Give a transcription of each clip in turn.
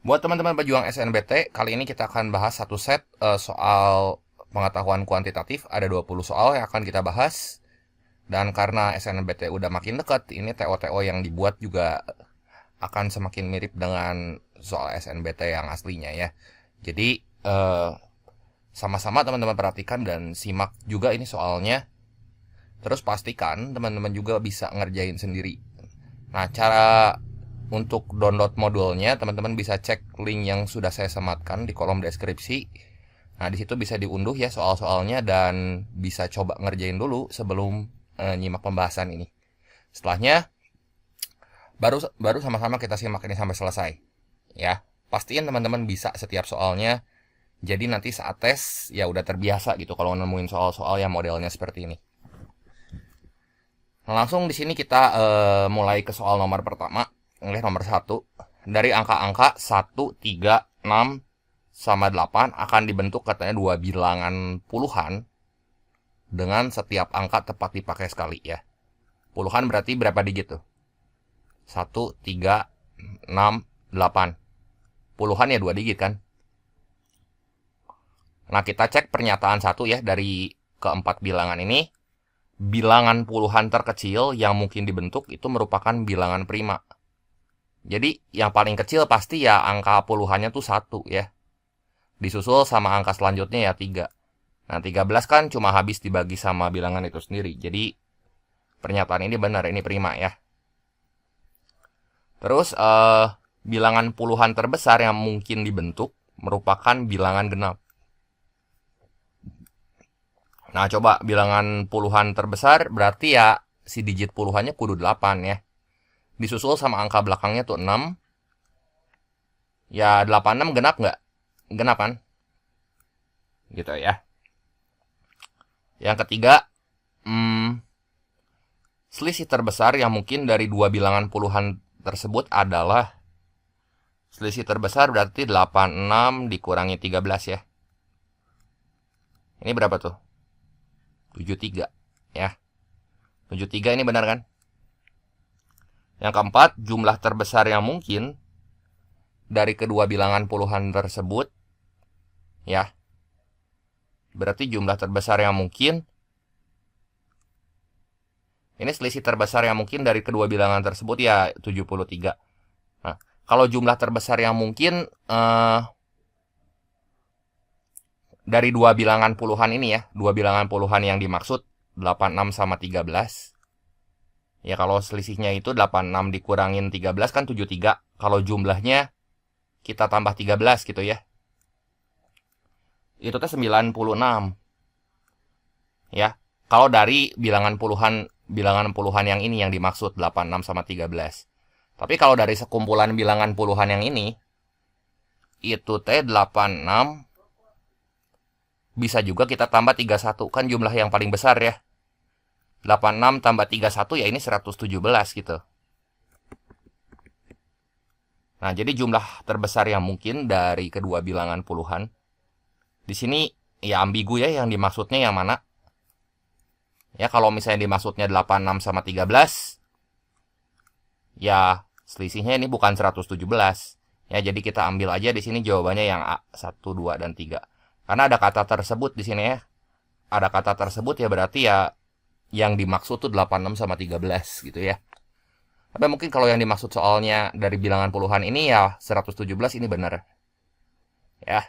Buat teman-teman pejuang SNBT, kali ini kita akan bahas satu set soal pengetahuan kuantitatif. Ada 20 soal yang akan kita bahas. Dan karena SNBT udah makin dekat, ini TO-TO yang dibuat juga akan semakin mirip dengan soal SNBT yang aslinya ya. Jadi sama-sama teman-teman perhatikan dan simak juga ini soalnya. Terus pastikan teman-teman juga bisa ngerjain sendiri. Nah, cara untuk download modulnya, teman-teman bisa cek link yang sudah saya sematkan di kolom deskripsi. Nah, di situ bisa diunduh ya soal-soalnya dan bisa coba ngerjain dulu sebelum nyimak pembahasan ini. Setelahnya baru baru sama-sama kita simak ini sampai selesai. Ya, pastiin teman-teman bisa setiap soalnya. Jadi nanti saat tes ya udah terbiasa gitu kalau nemuin soal-soal yang modelnya seperti ini. Nah, langsung di sini kita mulai ke soal nomor pertama. Ini nomor 1. Dari angka-angka 1, 3, 6, sama 8 akan dibentuk katanya dua bilangan puluhan dengan setiap angka tepat dipakai sekali ya. Puluhan berarti berapa digit tuh? 1, 3, 6, 8. Puluhan ya 2 digit kan? Nah, kita cek pernyataan 1 ya dari keempat bilangan ini. Bilangan puluhan terkecil yang mungkin dibentuk itu merupakan bilangan prima. Jadi yang paling kecil pasti ya angka puluhannya tuh 1 ya. Disusul sama angka selanjutnya ya 3. Nah 13 kan cuma habis dibagi sama bilangan itu sendiri. Jadi pernyataan ini benar, ini prima ya. Terus bilangan puluhan terbesar yang mungkin dibentuk merupakan bilangan genap. Nah coba bilangan puluhan terbesar berarti ya si digit puluhannya kudu 8 ya. Disusul sama angka belakangnya tuh 6. Ya 86 genap nggak? Genap kan? Gitu ya. Yang ketiga, selisih terbesar yang mungkin dari dua bilangan puluhan tersebut adalah selisih terbesar berarti 86 dikurangi 13 ya. Ini berapa tuh? 73 ya. 73 ini benar kan? Yang keempat, jumlah terbesar yang mungkin dari kedua bilangan puluhan tersebut ya. Berarti jumlah terbesar yang mungkin ini selisih terbesar yang mungkin dari kedua bilangan tersebut ya 73. Nah, kalau jumlah terbesar yang mungkin dari dua bilangan puluhan ini ya, dua bilangan puluhan yang dimaksud 86 sama 13. Ya kalau selisihnya itu 86 dikurangin 13 kan 73. Kalau jumlahnya kita tambah 13 gitu ya. Itu teh 96. Ya. Kalau dari bilangan puluhan yang ini yang dimaksud 86 sama 13. Tapi kalau dari sekumpulan bilangan puluhan yang ini itu teh 86 bisa juga kita tambah 31 kan jumlah yang paling besar ya. 86 tambah 31 ya ini 117 gitu. Nah, jadi jumlah terbesar yang mungkin dari kedua bilangan puluhan. Di sini ya ambigu ya yang dimaksudnya yang mana. Ya kalau misalnya dimaksudnya 86 sama 13 ya selisihnya ini bukan 117. Ya jadi kita ambil aja di sini jawabannya yang A, 1, 2 dan 3. Karena ada kata tersebut di sini ya. Ada kata tersebut ya berarti ya yang dimaksud tuh 86 sama 13 gitu ya. Tapi mungkin kalau yang dimaksud soalnya dari bilangan puluhan ini ya 117 ini benar. Ya.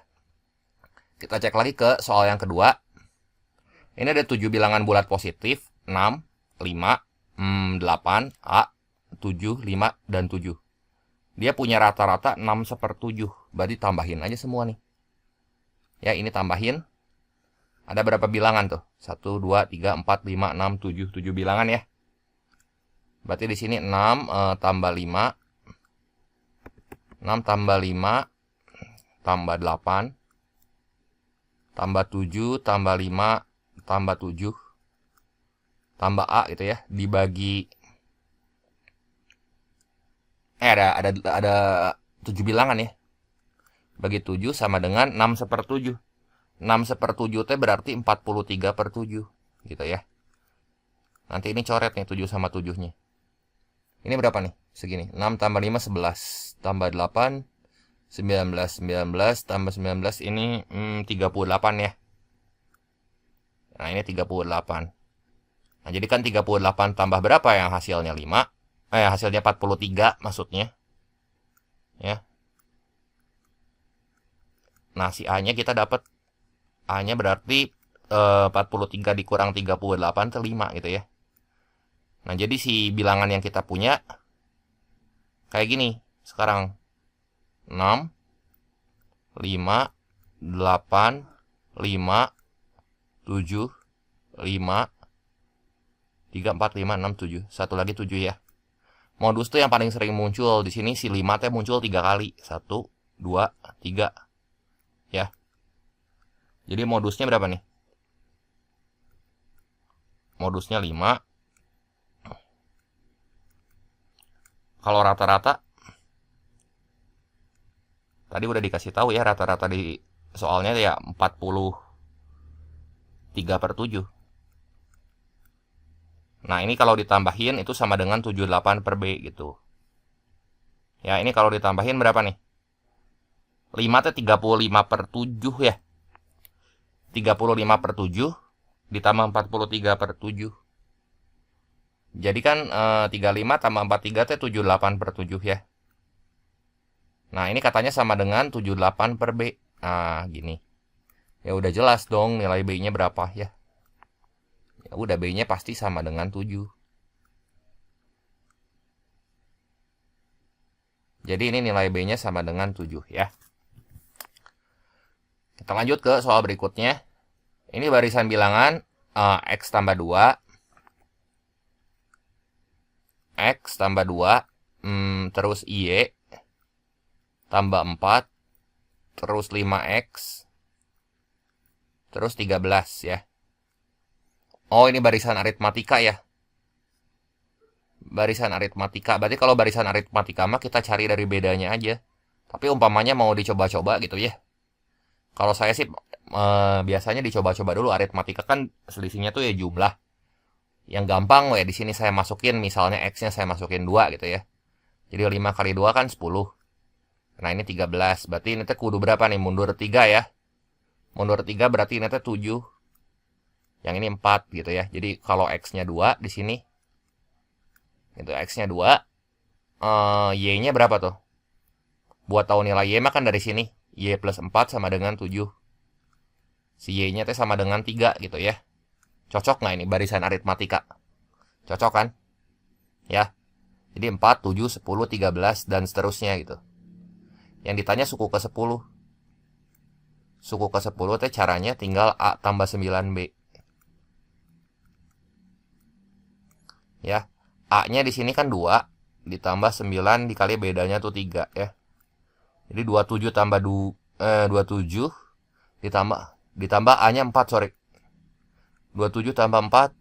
Kita cek lagi ke soal yang kedua. Ini ada 7 bilangan bulat positif, 6, 5, 8, A, 7, 5, dan 7. Dia punya rata-rata 6/7. Berarti tambahin aja semua nih. Ya, ini tambahin. Ada berapa bilangan tuh? 1, 2, 3, 4, 5, 6, 7. 7 bilangan ya. Berarti di sini 6 tambah 5. 6 tambah 5 tambah 8 tambah 7 tambah 5 tambah 7 tambah A gitu ya dibagi ada 7 bilangan ya. Bagi 7 sama dengan 6/7. 6/7 teh berarti 43/7 gitu ya. Nanti ini coret nih 7 sama 7-nya. Ini berapa nih? Segini. 6 tambah 5 11 tambah 8 19 tambah 19 ini 38 ya. Nah, ini 38. Nah, jadi kan 38 tambah berapa yang hasilnya 5? Hasilnya 43 maksudnya. Ya. Nah, si A-nya kita dapat. A-nya berarti 43 dikurang 38 itu 5 gitu ya. Nah, jadi si bilangan yang kita punya kayak gini. Sekarang 6, 5, 8, 5, 7, 5, 3, 4, 5, 6, 7. Satu lagi 7 ya. Modus tuh yang paling sering muncul. Di sini si 5 teh muncul 3 kali. 1, 2, 3. Ya. Jadi modusnya berapa nih? Modusnya 5. Kalau rata-rata tadi udah dikasih tahu ya, rata-rata di soalnya ya 43/7. Nah, ini kalau ditambahin itu sama dengan 78 per B gitu. Ya, ini kalau ditambahin berapa nih? 5 itu 35/7 ya. 35/7 ditambah 43/7. Jadi kan 35 tambah 43 itu 78/7 ya. Nah, ini katanya sama dengan 78 per B. Nah, gini. Ya udah jelas dong nilai B-nya berapa ya. Ya udah, B-nya pasti sama dengan 7. Jadi ini nilai B-nya sama dengan 7 ya. Kita lanjut ke soal berikutnya. Ini barisan bilangan X tambah 2. X tambah 2. Terus Y tambah 4. Terus 5X. Terus 13 ya. Oh, ini barisan aritmatika ya. Barisan aritmatika. Berarti kalau barisan aritmatika mah kita cari dari bedanya aja. Tapi umpamanya mau dicoba-coba gitu ya. Kalau saya sih biasanya dicoba-coba dulu. Aritmatika kan selisihnya tuh ya jumlah. Yang gampang di sini saya masukin misalnya X-nya saya masukin 2 gitu ya. Jadi 5 kali 2 kan 10. Nah, ini 13. Berarti ini tuh kudu berapa nih? Mundur 3 ya. Mundur 3 berarti ini tuh 7. Yang ini 4 gitu ya. Jadi kalau X-nya 2 di sini. Itu X-nya 2. Y-nya berapa tuh? Buat tahu nilai Y mah kan dari sini. Y plus 4 sama dengan 7. Si Y-nya tuh sama dengan 3 gitu ya. Cocok nggak ini barisan aritmatika? Cocok kan? Ya. Jadi 4, 7, 10, 13, dan seterusnya gitu. Yang ditanya suku ke 10. Suku ke 10 teh caranya tinggal A tambah 9B. Ya. A-nya di sini kan 2. Ditambah 9 dikali bedanya tuh 3 ya. Jadi 27 tambah 27 ditambah A-nya 4, sorry. 27 tambah 4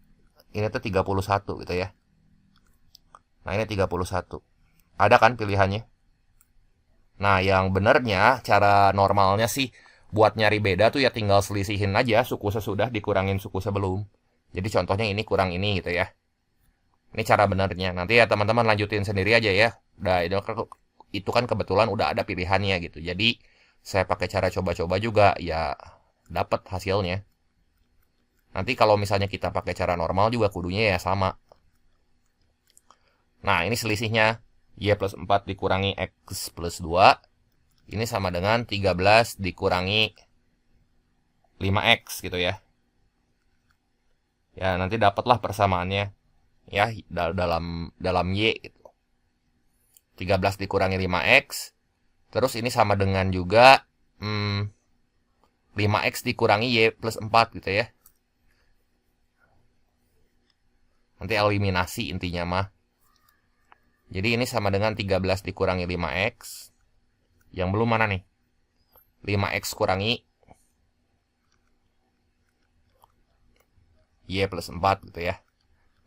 ini tuh 31 gitu ya. Nah, ini 31. Ada kan pilihannya? Nah, yang benernya cara normalnya sih buat nyari beda tuh ya tinggal selisihin aja suku sesudah dikurangin suku sebelum. Jadi contohnya ini kurang ini gitu ya. Ini cara benernya. Nanti ya teman-teman lanjutin sendiri aja ya. Udah, itu kan kebetulan udah ada pilihannya gitu. Jadi saya pakai cara coba-coba juga ya dapat hasilnya. Nanti kalau misalnya kita pakai cara normal juga kudunya ya sama. Nah, ini selisihnya. Y plus 4 dikurangi X plus 2. Ini sama dengan 13 dikurangi 5X gitu ya. Ya, nanti dapatlah persamaannya. Ya, dalam Y gitu. 13 dikurangi 5X. Terus ini sama dengan juga 5X dikurangi Y plus 4 gitu ya. Nanti eliminasi intinya mah. Jadi ini sama dengan 13 dikurangi 5X. Yang belum mana nih? 5X kurangi Y plus 4 gitu ya.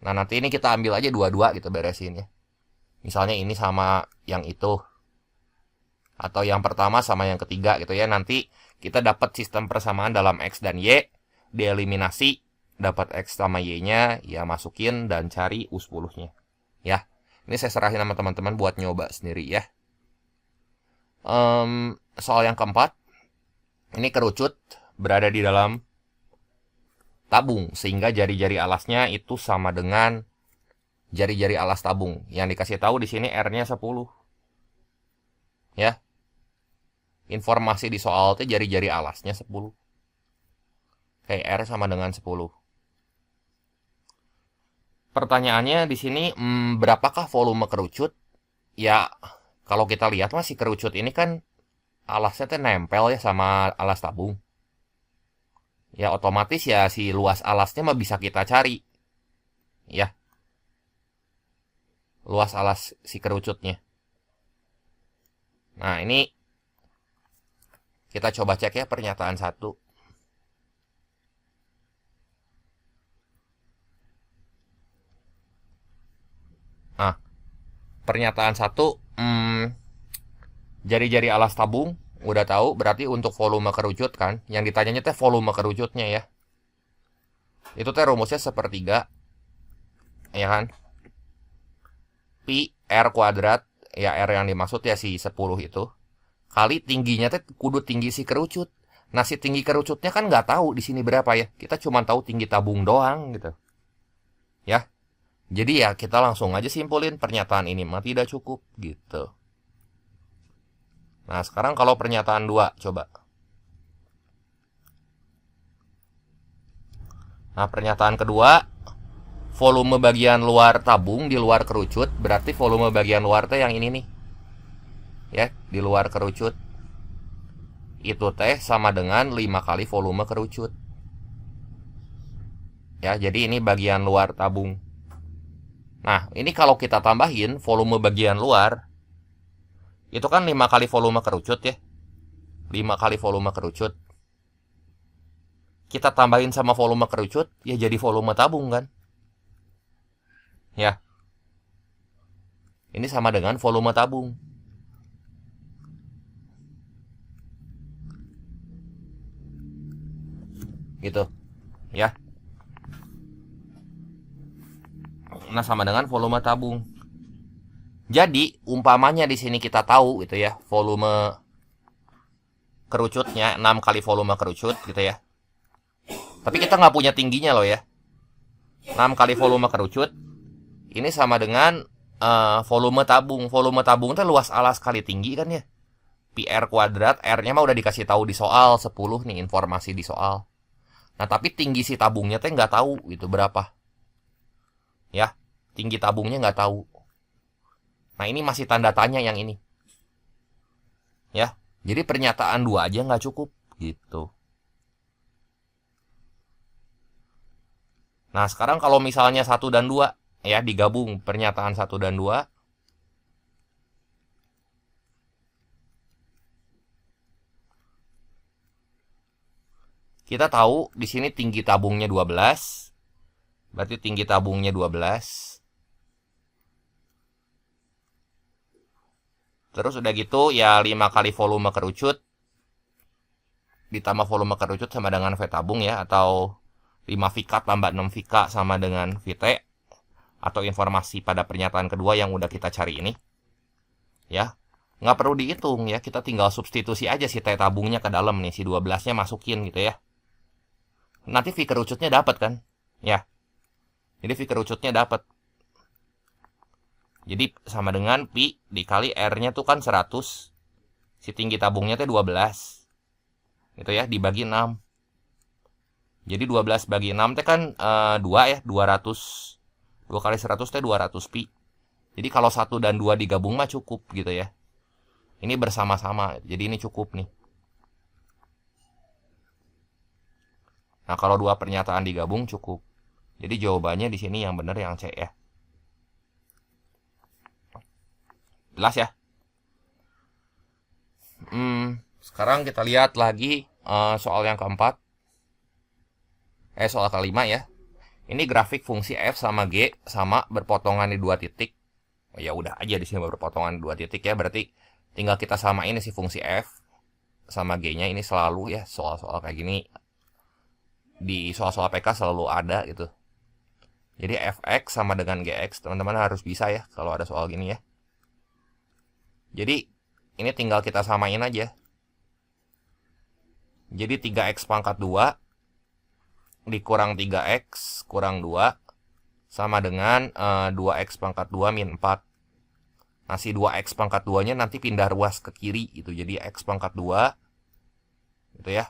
Nah, nanti ini kita ambil aja dua-dua gitu beresin ya. Misalnya ini sama yang itu. Atau yang pertama sama yang ketiga gitu ya. Nanti kita dapat sistem persamaan dalam X dan Y. Dieliminasi. Dapat X sama Y-nya. Ya masukin dan cari U10-nya. Ya. Ini saya serahin sama teman-teman buat nyoba sendiri ya. Soal yang keempat, ini kerucut berada di dalam tabung, sehingga jari-jari alasnya itu sama dengan jari-jari alas tabung. Yang dikasih tahu di sini R-nya 10. Ya. Informasi di soal itu jari-jari alasnya 10. Kayak R sama dengan 10. Pertanyaannya di sini, berapakah volume kerucut? Ya, kalau kita lihat masih kerucut ini kan alasnya tuh nempel ya sama alas tabung. Ya otomatis ya si luas alasnya mah bisa kita cari. Ya, luas alas si kerucutnya. Nah, ini kita coba cek ya pernyataan 1. Nah, pernyataan 1, jari-jari alas tabung udah tahu, berarti untuk volume kerucut kan. Yang ditanyanya teh volume kerucutnya ya. Itu teh rumusnya sepertiga. Ya kan? Pi R kuadrat, ya R yang dimaksud ya si 10 itu, kali tingginya teh kudu tinggi si kerucut. Nah, si tinggi kerucutnya kan nggak tahu di sini berapa ya. Kita cuma tahu tinggi tabung doang gitu. Ya. Jadi ya kita langsung aja simpulin pernyataan ini mah tidak cukup gitu. Nah, sekarang kalau pernyataan 2 coba. Nah, pernyataan kedua, volume bagian luar tabung di luar kerucut, berarti volume bagian luar teh yang ini nih. Ya, di luar kerucut. Itu teh sama dengan 5 kali volume kerucut. Ya, jadi ini bagian luar tabung. Nah, ini kalau kita tambahin volume bagian luar, itu kan 5 kali volume kerucut ya. 5 kali volume kerucut. Kita tambahin sama volume kerucut, ya jadi volume tabung kan. Ya. Ini sama dengan volume tabung. Gitu. Ya. Nah, sama dengan volume tabung. Jadi, umpamanya di sini kita tahu gitu ya, volume kerucutnya 6 kali volume kerucut gitu ya. Tapi kita nggak punya tingginya loh ya. 6 kali volume kerucut ini sama dengan volume tabung. Volume tabung itu luas alas kali tinggi kan ya. Pi R kuadrat, R-nya mah udah dikasih tahu di soal 10 nih, informasi di soal. Nah, tapi tinggi si tabungnya teh nggak tahu itu berapa. Ya, tinggi tabungnya nggak tahu. Nah, ini masih tanda tanya yang ini. Ya, jadi pernyataan 2 aja nggak cukup gitu. Nah, sekarang kalau misalnya 1 dan 2 ya digabung pernyataan 1 dan 2. Kita tahu di sini tinggi tabungnya 12. Berarti tinggi tabungnya 12. Terus udah gitu ya 5 kali volume kerucut ditambah volume kerucut sama dengan V tabung ya, atau 5 VK tambah 6 VK sama dengan VT, atau informasi pada pernyataan kedua yang udah kita cari ini. Ya, nggak perlu dihitung ya, kita tinggal substitusi aja si T tabungnya ke dalam nih, si 12-nya masukin gitu ya. Nanti V kerucutnya dapat kan? Ya. Jadi V kerucutnya dapat. Jadi sama dengan Pi dikali R-nya tuh kan 100. Si tinggi tabungnya tuh 12. Gitu ya, dibagi 6. Jadi 12 bagi 6 teh kan 2 ya, 200. 2 kali 100 teh 200 Pi. Jadi kalau 1 dan 2 digabung mah cukup gitu ya. Ini bersama-sama, jadi ini cukup nih. Nah, kalau 2 pernyataan digabung cukup. Jadi jawabannya di sini yang benar yang C ya. Jelas ya? Sekarang kita lihat lagi soal yang keempat. Soal kelima ya. Ini grafik fungsi f sama g sama berpotongan di 2 titik. Ya udah aja di sini berpotongan di 2 titik ya, berarti tinggal kita samain si fungsi f sama g-nya. Ini selalu ya soal-soal kayak gini di soal-soal PK selalu ada gitu. Jadi fx sama dengan gx teman-teman harus bisa ya kalau ada soal gini ya. Jadi ini tinggal kita samain aja. Jadi 3x pangkat 2 dikurang 3x kurang 2 sama dengan 2x pangkat 2 min 4. Nah, si 2x pangkat 2-nya nanti pindah ruas ke kiri gitu. Jadi x pangkat 2 gitu ya.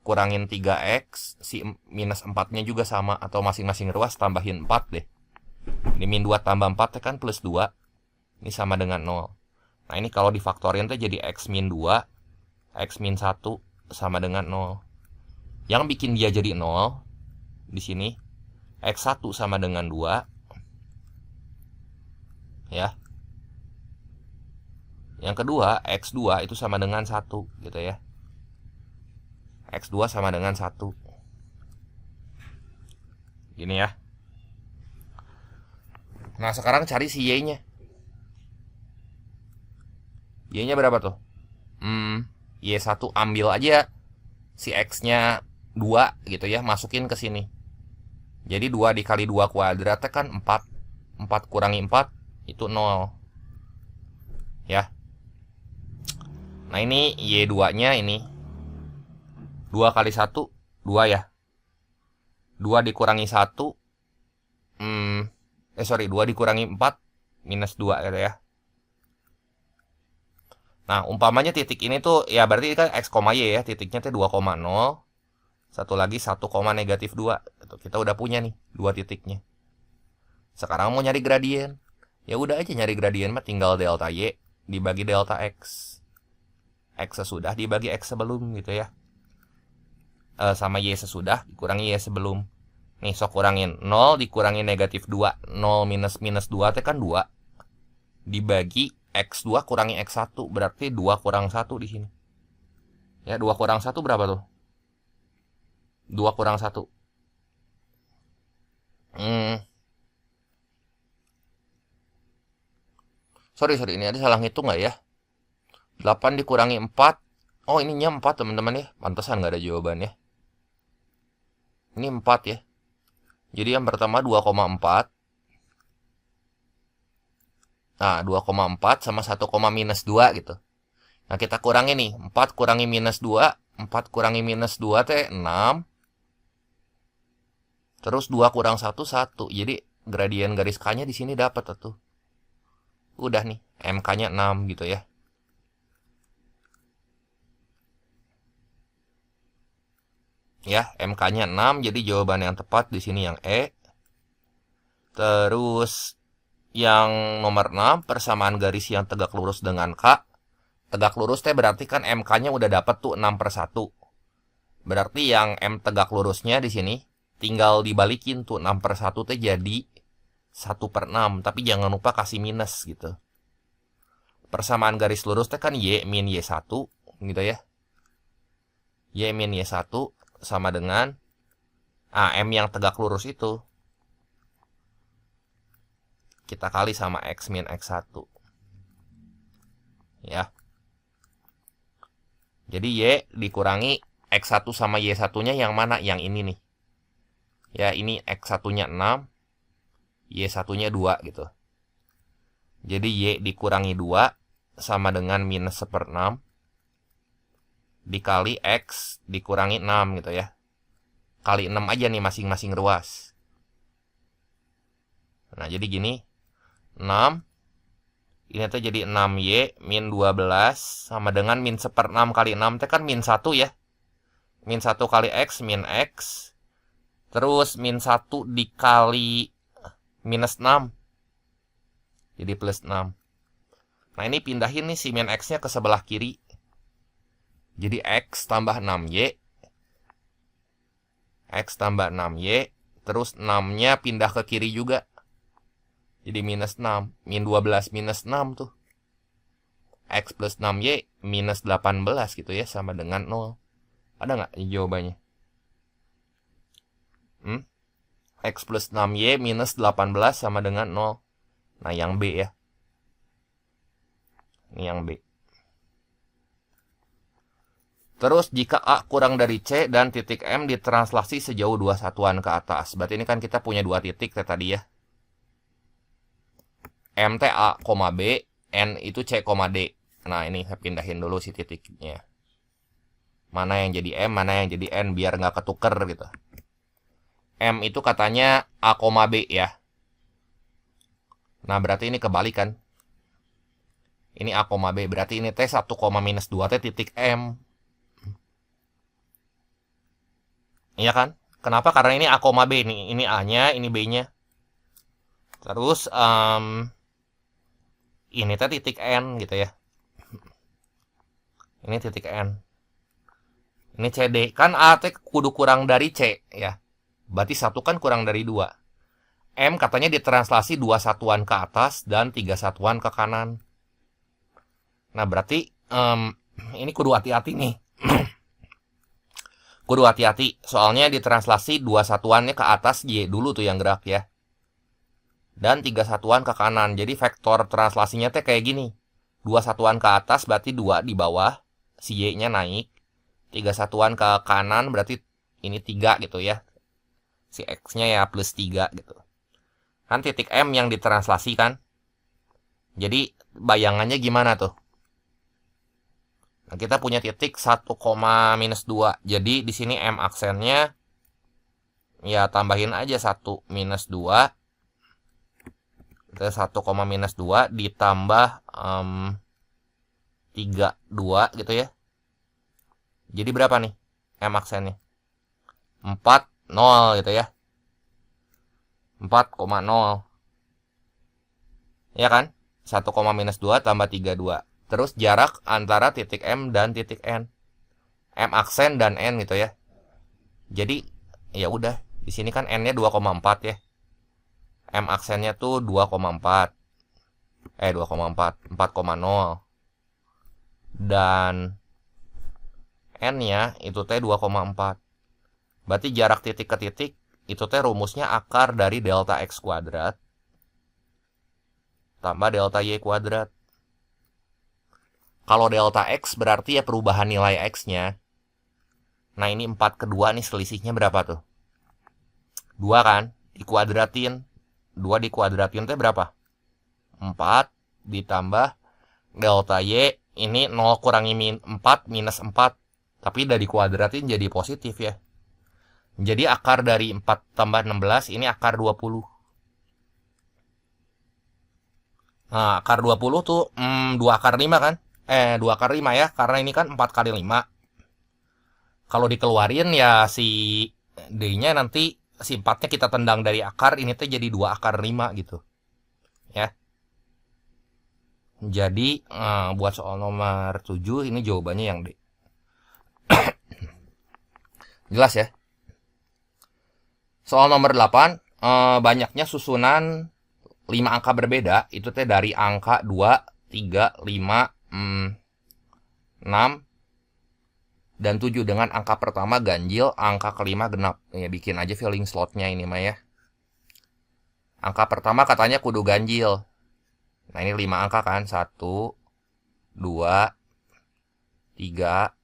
Kurangin 3x, si minus 4-nya juga sama. Atau masing-masing ruas tambahin 4 deh. Ini min 2 tambah 4 kan plus 2. Ini sama dengan 0. Nah, ini kalau difaktorin tuh jadi x min 2, x min 1 sama dengan 0. Yang bikin dia jadi 0 di sini x1 sama dengan 2. Ya. Yang kedua, x2 itu sama dengan 1 gitu ya. X2 sama dengan 1. Gini ya. Nah, sekarang cari si Y-nya. Y-nya berapa tuh? Y1 ambil aja si X-nya 2 gitu ya, masukin ke sini. Jadi 2 dikali 2 kuadratnya kan 4. 4 kurangi 4 itu 0. Ya. Nah, ini Y2-nya ini 2 kali 1 2 ya. 2 dikurangi 1 2 dikurangi 4 minus 2 gitu ya. Nah, umpamanya titik ini tuh ya berarti kan x, y ya, titiknya tuh 2,0. Satu lagi 1, negatif 2. Kita udah punya nih 2 titiknya. Sekarang mau nyari gradien. Ya udah aja nyari gradien mah tinggal delta y dibagi delta x. X sesudah dibagi x sebelum gitu ya. Sama y sesudah dikurangi y sebelum. Nih sok kurangin 0 dikurangi negatif 2. 0 minus 2 itu kan 2. Dibagi x2 kurangi x1 berarti 2 kurang 1 di sini. Ya, 2 kurang 1 berapa tuh? 2 kurang 1. Sorry, ini ada salah ngitung nggak ya? 8 dikurangi 4. Oh, ininya 4 teman-teman ya. Pantesan nggak ada jawabannya. Ini 4 ya. Jadi yang pertama 2,4. Nah, 2,4 sama 1, minus 2 gitu. Nah, kita kurangi nih. 4 kurangi minus 2. 4 kurangi minus 2 teh 6. Terus 2 kurang 1, 1. Jadi gradien garis K-nya di sini dapat tuh. Udah nih, MK-nya 6 gitu ya. Ya, MK-nya 6, jadi jawaban yang tepat di sini yang E. Terus yang nomor 6, persamaan garis yang tegak lurus dengan K. Tegak lurus teh berarti kan MK-nya udah dapat tuh 6/1. Berarti yang M tegak lurusnya di sini tinggal dibalikin tuh 6/1 teh jadi 1/6. Tapi jangan lupa kasih minus gitu. Persamaan garis lurus teh kan Y min Y1 gitu ya. Y min Y1 sama dengan M yang tegak lurus itu kita kali sama X min X1. Ya. Jadi Y dikurangi X1 sama Y1-nya yang mana? Yang ini nih. Ya, ini X1-nya 6, Y1-nya 2 gitu. Jadi Y dikurangi 2 sama dengan minus 1/6 dikali X dikurangi 6 gitu ya. Kali 6 aja nih masing-masing ruas. Nah, jadi gini. 6. Ini tuh jadi 6Y min 12 sama dengan min 1/6 kali 6 itu kan min 1 ya. Min 1 kali X min X. Terus min 1 dikali minus 6. Jadi plus 6. Nah, ini pindahin nih si min X-nya ke sebelah kiri. Jadi X tambah 6Y. X tambah 6Y. Terus 6-nya pindah ke kiri juga. Jadi minus 6. Min 12 minus 6 tuh. X plus 6Y minus 18 gitu ya. Sama dengan 0. Ada nggak jawabannya? X plus 6Y minus 18 sama dengan 0. Nah, yang B ya. Ini yang B. Terus jika A kurang dari C dan titik M ditranslasi sejauh 2 satuan ke atas. Berarti ini kan kita punya 2 titik tadi ya. M T A, B, N itu C, D. Nah, ini saya pindahin dulu si titiknya. Mana yang jadi M, mana yang jadi N, biar nggak ketuker gitu. M itu katanya A, B ya. Nah, berarti ini kebalikan. Ini A, B, berarti ini T 1, minus 2 T titik M. Iya kan? Kenapa? Karena ini A, B. Ini A-nya, ini B-nya. Terus, ini T titik N gitu ya. Ini titik N. Ini CD. Kan A T kudu kurang dari C ya. Berarti 1 kan kurang dari 2. M katanya ditranslasi 2 satuan ke atas dan 3 satuan ke kanan. Nah, berarti ini kudu hati-hati nih. Kudu hati-hati. Soalnya ditranslasi 2 satuannya ke atas, Y dulu tuh yang gerak ya. Dan 3 satuan ke kanan. Jadi vektor translasinya teh kayak gini. 2 satuan ke atas berarti 2 di bawah. Si Y-nya naik. 3 satuan ke kanan berarti ini 3 gitu ya. Si X-nya ya plus 3 gitu. Kan titik M yang ditranslasi kan. Jadi bayangannya gimana tuh? Nah, kita punya titik 1, minus 2. Jadi di sini M aksennya ya tambahin aja 1 minus 2. Itu 1, minus 2 ditambah 3, 2 gitu ya. Jadi berapa nih M aksennya? 4, 0 gitu ya. 4,0. Ya kan? 1, minus 2 tambah 3, 2. Terus jarak antara titik M dan titik N. M aksen dan N gitu ya. Jadi ya udah, di sini kan N-nya 2,4 ya. M aksennya tuh 2,4. 2,4, 4,0. Dan N-nya itu T 2,4. Berarti jarak titik ke titik itu T rumusnya akar dari delta X kuadrat tambah delta Y kuadrat. Kalau delta X berarti ya perubahan nilai X-nya. Nah, ini 4 ke 2 nih selisihnya berapa tuh? 2 kan? Dikuadratin. 2 dikuadratin teh berapa? 4 ditambah delta Y. Ini 0 kurangi 4 minus 4. Tapi udah dikuadratin jadi positif ya. Jadi akar dari 4 tambah 16 ini akar 20. Nah, akar 20 tuh 2 akar 5 kan? 2 akar 5 ya, karena ini kan 4 kali 5. Kalau dikeluarin ya si D-nya nanti, si 4-nya kita tendang dari akar, ini tuh jadi 2 akar 5 gitu. Ya. Jadi, buat soal nomor 7, ini jawabannya yang D. Jelas ya? Soal nomor 8, banyaknya susunan 5 angka berbeda, itu teh dari angka 2, 3, 5, 6, dan 7 dengan angka pertama ganjil, angka kelima genap. Ya bikin aja filling slotnya ini mah ya. Angka pertama katanya kudu ganjil. Nah, ini 5 angka kan. 1, 2, 3,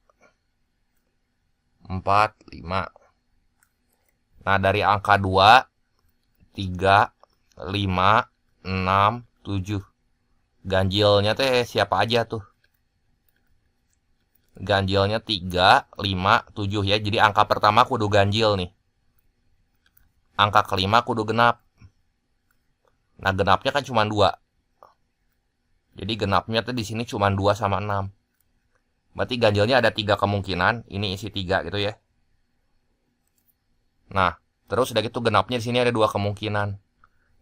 4, 5. Nah, dari angka 2, 3, 5, 6, 7. Ganjilnya teh siapa aja tuh? Ganjilnya 3, 5, 7 ya. Jadi angka pertama kudu ganjil nih. Angka kelima kudu genap. Nah, genapnya kan cuma 2. Jadi genapnya tuh di sini cuma 2 sama 6. Berarti ganjilnya ada 3 kemungkinan. Ini isi 3 gitu ya. Nah, terus udah gitu genapnya di sini ada 2 kemungkinan.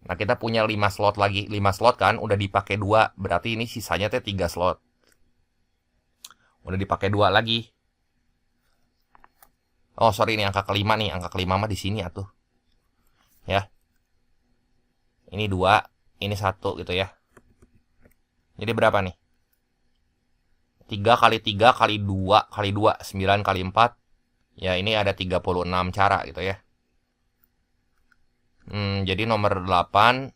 Nah, kita punya 5 slot lagi. 5 slot kan udah dipakai 2. Berarti ini sisanya teh 3 slot. Udah dipakai 2 lagi. Oh, sorry, ini angka kelima nih. Angka kelima mah di sini atuh. Ya. Ini 2, ini 1 gitu ya. Jadi berapa nih? 3 kali 3 kali 2 kali 2, 9 kali 4. Ya, ini ada 36 cara gitu ya. Jadi nomor 8.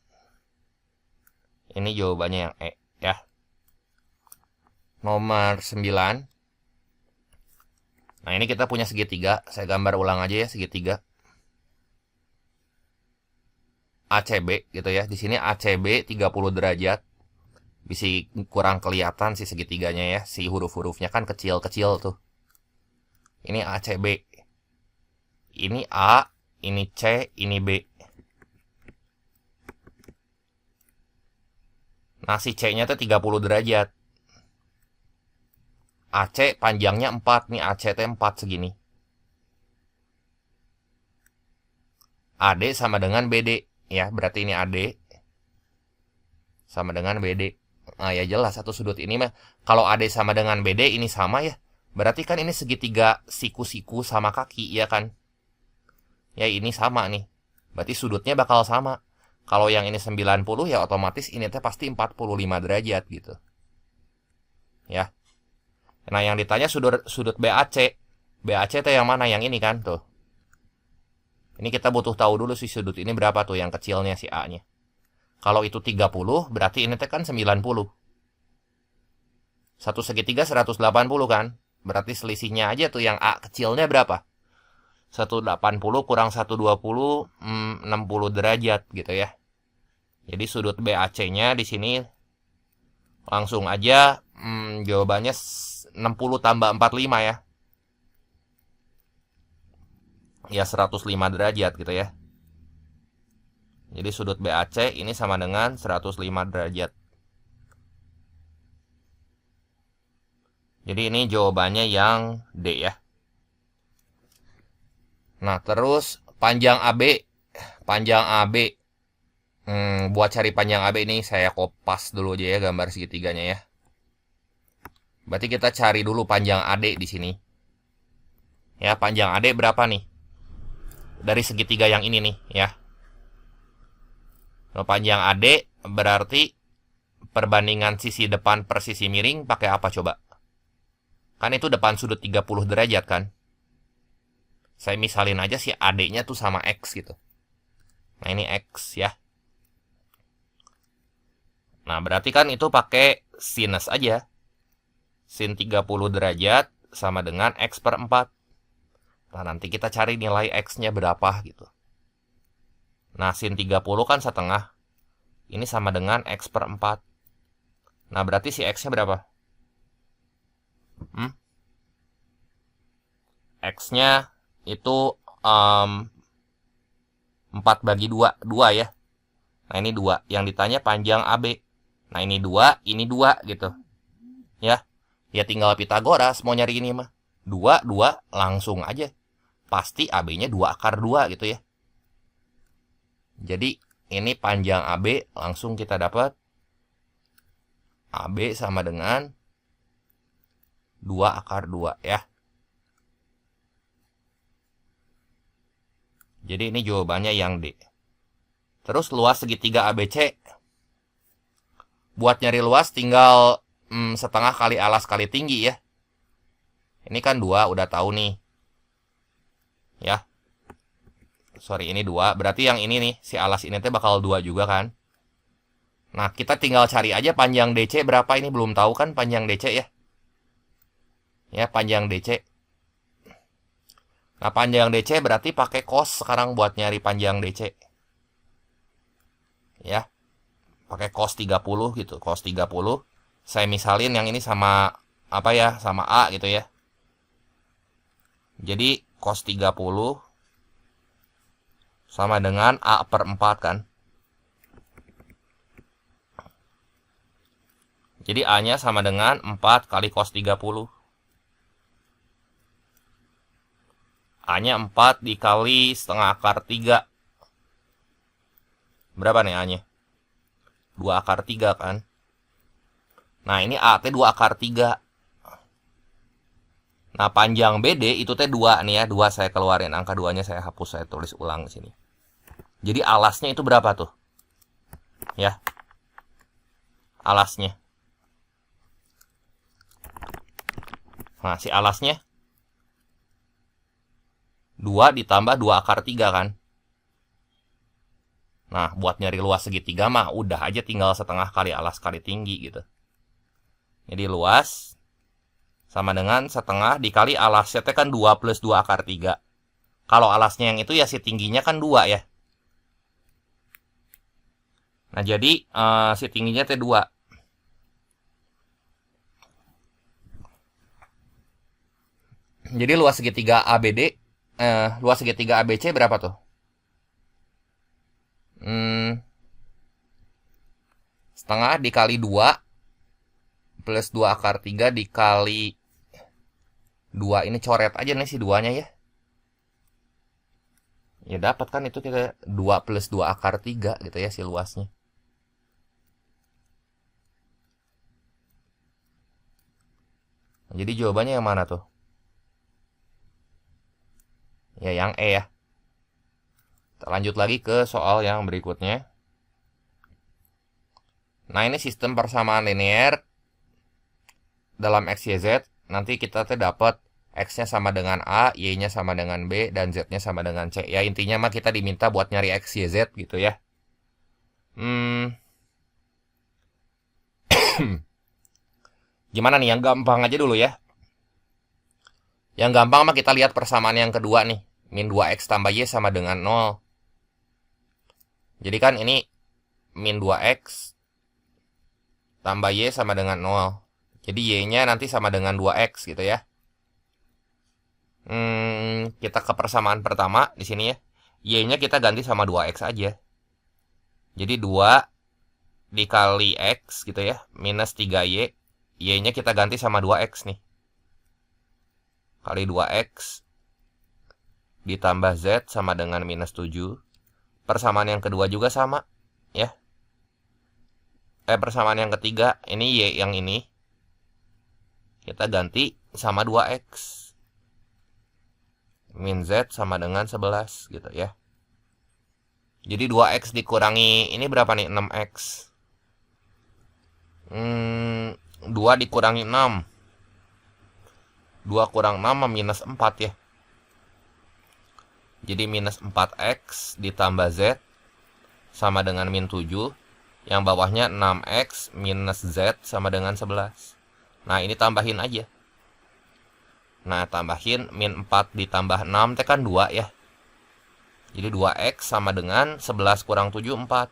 Ini jawabannya yang E ya. Nomor 9. Nah, ini kita punya segitiga. Saya gambar ulang aja ya segitiga. ACB gitu ya. Di sini ACB 30 derajat. Bisa kurang kelihatan sih segitiganya ya. Si huruf-hurufnya kan kecil-kecil tuh. Ini A, C, B. Ini A, ini C, ini B. Nah, si C-nya tuh 30 derajat. AC panjangnya 4. Nih AC teh 4 segini. AD sama dengan BD. Ya, berarti ini AD sama dengan BD. Nah, ya jelas satu sudut ini mah. Kalau AD sama dengan BD, ini sama ya. Berarti kan ini segitiga siku-siku sama kaki, ya kan? Ya, ini sama nih. Berarti sudutnya bakal sama. Kalau yang ini 90, ya otomatis ini teh pasti 45 derajat gitu. Ya. Nah, yang ditanya sudut BAC. BAC teh yang mana? Yang ini kan, tuh. Ini kita butuh tahu dulu sih sudut ini berapa tuh yang kecilnya si A-nya. Kalau itu 30, berarti ini teh kan 90. Satu segitiga 180 kan? Berarti selisihnya aja tuh yang A kecilnya berapa? 180 kurang 120, 60 derajat gitu ya. Jadi sudut BAC-nya di sini langsung aja jawabannya 60 tambah 45 ya. Ya 105 derajat gitu ya. Jadi sudut BAC ini sama dengan 105 derajat. Jadi ini jawabannya yang D ya. Nah, terus panjang AB. Panjang AB. Buat cari panjang AB ini saya kopas dulu aja ya gambar segitiganya ya. Berarti kita cari dulu panjang AD di sini. Ya, panjang AD berapa nih? Dari segitiga yang ini nih ya. Nah, panjang AD berarti perbandingan sisi depan per sisi miring pakai apa coba? Kan itu depan sudut 30 derajat kan? Saya misalin aja si AD-nya tuh sama X gitu. Nah, ini X ya. Nah, berarti kan itu pakai sinus aja. Sin 30 derajat sama dengan X per 4. Nah, nanti kita cari nilai X-nya berapa gitu. Nah, sin 30 kan setengah. Ini sama dengan X per 4. Nah, berarti si X-nya berapa? X-nya itu 4 bagi 2. 2 ya. Nah, ini 2. Yang ditanya panjang AB. Nah, ini 2, ini 2 gitu. Ya. Ya tinggal Pitagoras mau nyari ini mah. 2, 2 langsung aja. Pasti AB-nya 2 akar 2 gitu ya. Jadi ini panjang AB langsung kita dapat AB sama dengan 2 akar 2 ya. Jadi ini jawabannya yang D. Terus luas segitiga ABC. Buat nyari luas tinggal setengah kali alas kali tinggi ya. Ini kan 2 udah tahu nih. Ya. Sorry, ini 2. Berarti yang ini nih, si alas ini teh bakal 2 juga kan. Nah, kita tinggal cari aja panjang DC berapa. Ini belum tahu kan panjang DC ya. Ya, panjang DC. Nah, panjang DC berarti pakai cos sekarang buat nyari panjang DC. Ya. Pakai cos 30 gitu. Cos 30. Saya misalin yang ini sama apa ya? Sama A gitu ya. Jadi cos 30 sama dengan A per 4 kan. Jadi A-nya sama dengan 4 kali cos 30. A-nya 4 dikali setengah akar 3. Berapa nih A-nya? 2 akar 3 kan. Nah, ini A teh 2 akar 3. Nah, panjang BD itu teh 2 nih ya. 2 saya keluarin. Angka 2-nya saya hapus, saya tulis ulang di sini. Jadi alasnya itu berapa tuh? Ya. Alasnya. Nah, si alasnya 2 ditambah 2 akar 3 kan. Nah, buat nyari luas segitiga mah udah aja tinggal setengah kali alas kali tinggi gitu. Jadi luas sama dengan setengah dikali alasnya kan 2 plus 2 akar 3. Kalau alasnya yang itu ya si tingginya kan 2 ya. Nah, jadi si tingginya teh 2. Jadi luas segitiga ABD, luas segitiga ABC berapa tuh? Setengah dikali 2 plus 2 akar 3 dikali 2. Ini coret aja nih si 2-nya ya. Ya dapat kan itu kita 2 plus 2 akar 3 gitu ya si luasnya. Jadi jawabannya yang mana tuh? Ya yang E ya. Kita lanjut lagi ke soal yang berikutnya. Nah ini sistem persamaan linear dalam X, Y, Z. Nanti kita tuh dapat X-nya sama dengan A, Y-nya sama dengan B, dan Z-nya sama dengan C. Ya intinya mah kita diminta buat nyari X, Y, Z gitu ya. Gimana nih, yang gampang aja dulu ya. Yang gampang mah kita lihat persamaan yang kedua nih. Min 2X tambah Y sama dengan 0. Jadi kan ini min 2X tambah Y sama dengan 0. Jadi Y-nya nanti sama dengan 2X gitu ya. Kita ke persamaan pertama di sini ya. Y-nya kita ganti sama 2X aja. Jadi 2 dikali X gitu ya. Minus 3Y. Y-nya kita ganti sama 2X nih. Kali 2X ditambah Z sama dengan minus 7. Persamaan yang kedua juga sama ya. Persamaan yang ketiga, ini Y yang ini kita ganti sama 2X. Min Z sama dengan 11 gitu ya. Jadi 2X dikurangi ini berapa nih? 6X. 2 dikurangi 6. 2 kurang 6 minus 4 ya. Jadi minus 4X ditambah Z sama dengan min 7. Yang bawahnya 6X minus Z sama dengan 11. Nah ini tambahin aja. Nah tambahin min 4 ditambah 6 teh kan 2 ya. Jadi 2X sama dengan 11 kurang 7, 4.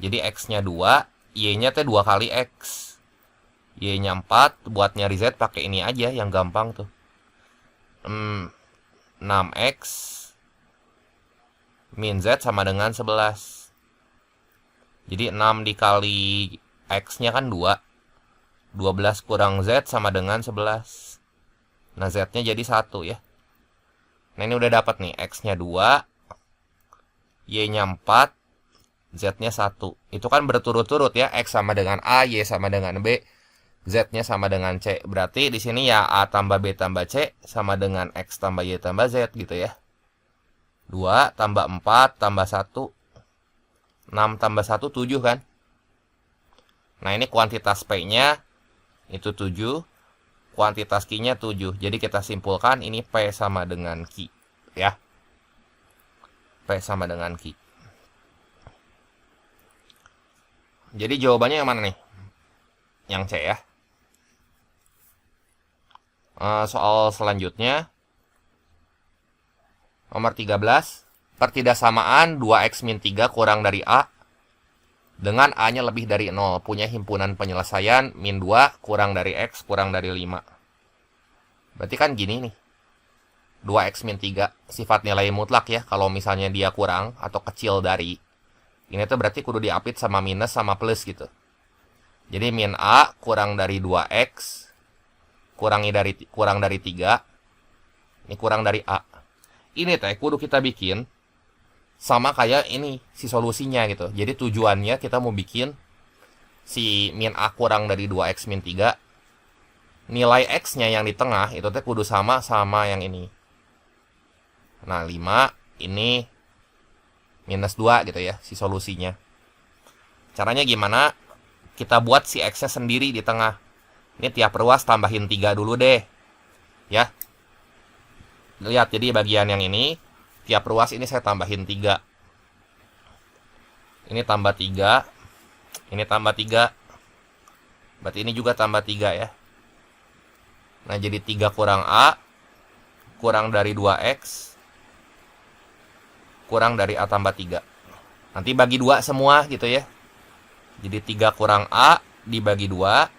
Jadi X-nya 2, Y-nya teh 2 kali X. Y-nya 4, buat nyari Z pakai ini aja yang gampang tuh. 6X min Z sama dengan 11. Jadi 6 dikali X-nya kan 2. 12 kurang Z sama dengan 11. Nah Z-nya jadi 1 ya. Nah ini udah dapat nih. X-nya 2. Y-nya 4. Z-nya 1. Itu kan berturut-turut ya. X sama dengan A, Y sama dengan B, Z-nya sama dengan C. Berarti di sini ya A tambah B tambah C sama dengan X tambah Y tambah Z gitu ya. 2 tambah 4 tambah 1. 6 tambah 1, 7 kan. Nah ini kuantitas P-nya itu 7. Kuantitas Q-nya 7. Jadi kita simpulkan ini P sama dengan Q. Ya. P sama dengan Q. Jadi jawabannya yang mana nih? Yang C ya. Soal selanjutnya. Nomor 13. Pertidaksamaan 2X min 3 kurang dari A dengan A-nya lebih dari 0. Punya himpunan penyelesaian min 2 kurang dari X kurang dari 5. Berarti kan gini nih. 2X min 3 sifat nilai mutlak ya. Kalau misalnya dia kurang atau kecil dari. Ini tuh berarti kudu diapit sama minus sama plus gitu. Jadi min A kurang dari 2X kurang dari 3. Ini kurang dari A. Ini teh kudu kita bikin sama kayak ini si solusinya gitu. Jadi tujuannya kita mau bikin si min A kurang dari 2X min 3. Nilai X-nya yang di tengah itu teh kudu sama yang ini. Nah 5 ini minus 2 gitu ya si solusinya. Caranya gimana? Kita buat si X-nya sendiri di tengah. Ini tiap ruas tambahin 3 dulu deh. Ya. Lihat jadi bagian yang ini. Tiap ruas ini saya tambahin 3. Ini tambah 3. Ini tambah 3. Berarti ini juga tambah 3 ya. Nah jadi 3 kurang A. Kurang dari 2X. Kurang dari A tambah 3. Nanti bagi 2 semua gitu ya. Jadi 3 kurang A dibagi 2.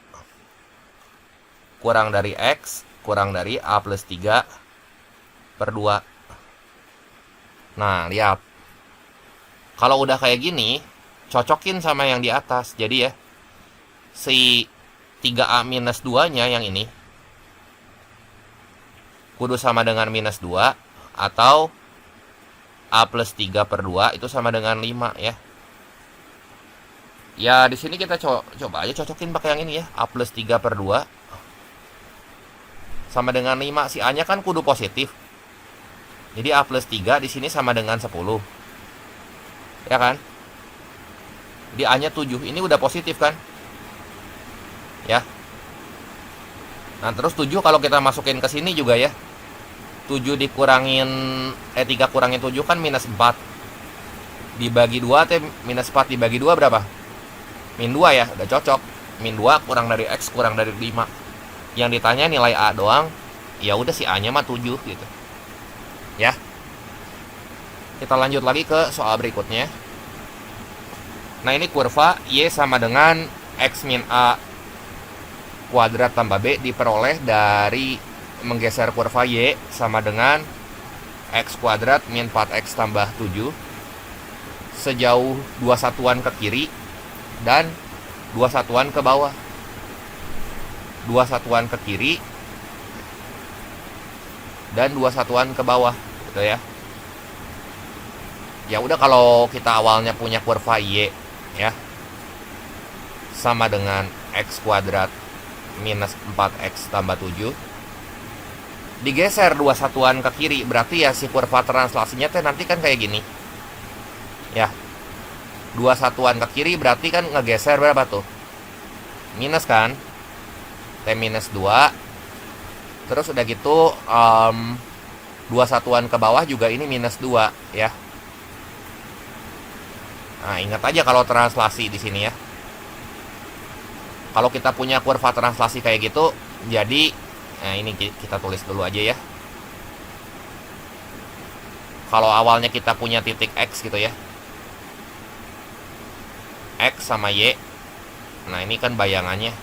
Kurang dari X kurang dari A plus 3 per 2. Nah, lihat. Kalau udah kayak gini, cocokin sama yang di atas. Jadi ya, si 3A minus 2-nya yang ini kudu sama dengan minus 2, atau A plus 3 per 2 itu sama dengan 5 ya. Ya, di sini kita coba aja cocokin pakai yang ini ya. A plus 3 per 2 sama dengan 5. Si A-nya kan kudu positif. Jadi A plus 3 di sini sama dengan 10. Ya kan? Di A-nya 7. Ini udah positif kan? Ya. Nah, terus 7 kalau kita masukin ke sini juga ya. 7 dikurangin 3 kurangin 7 kan minus 4. Dibagi 2 teh minus 4 dibagi 2 berapa? Min 2 ya, udah cocok. Min 2 kurang dari X kurang dari 5. Yang ditanya nilai A doang. Ya udah, si A-nya mah 7 gitu. Ya. Kita lanjut lagi ke soal berikutnya. Nah, ini kurva Y sama dengan X min A kuadrat tambah B diperoleh dari menggeser kurva Y sama dengan X kuadrat min 4X tambah 7 sejauh 2 satuan ke kiri dan 2 satuan ke bawah. 2 satuan ke kiri dan 2 satuan ke bawah gitu ya. Ya udah, kalau kita awalnya punya kurva Y ya sama dengan X kuadrat minus 4X tambah 7 digeser 2 satuan ke kiri, berarti ya si kurva translasinya teh nanti kan kayak gini ya. 2 satuan ke kiri berarti kan ngegeser berapa tuh? Minus kan? T minus 2. Terus udah gitu 2 satuan ke bawah juga ini minus 2 ya. Nah, ingat aja kalau translasi di sini ya. Kalau kita punya kurva translasi kayak gitu, jadi nah ini kita tulis dulu aja ya. Kalau awalnya kita punya titik X gitu ya. X sama Y. Nah, ini kan bayangannya.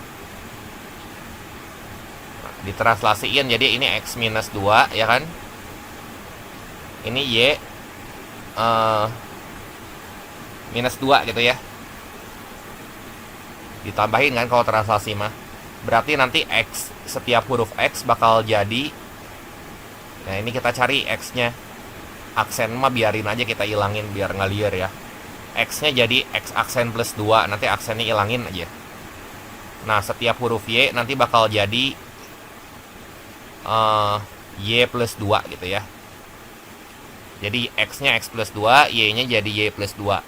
Nah, ditranslasiin jadi ini X minus 2 ya kan. Ini Y minus 2 gitu ya. Ditambahin kan kalau translasi mah. Berarti nanti X, setiap huruf X bakal jadi. Nah, ini kita cari X-nya. Aksen mah biarin aja kita ilangin biar nggak liar ya. X-nya jadi X aksen plus 2. Nanti aksennya ilangin aja. Nah, setiap huruf Y nanti bakal jadi Y plus 2 gitu ya. Jadi X-nya X plus 2, Y-nya jadi Y plus 2.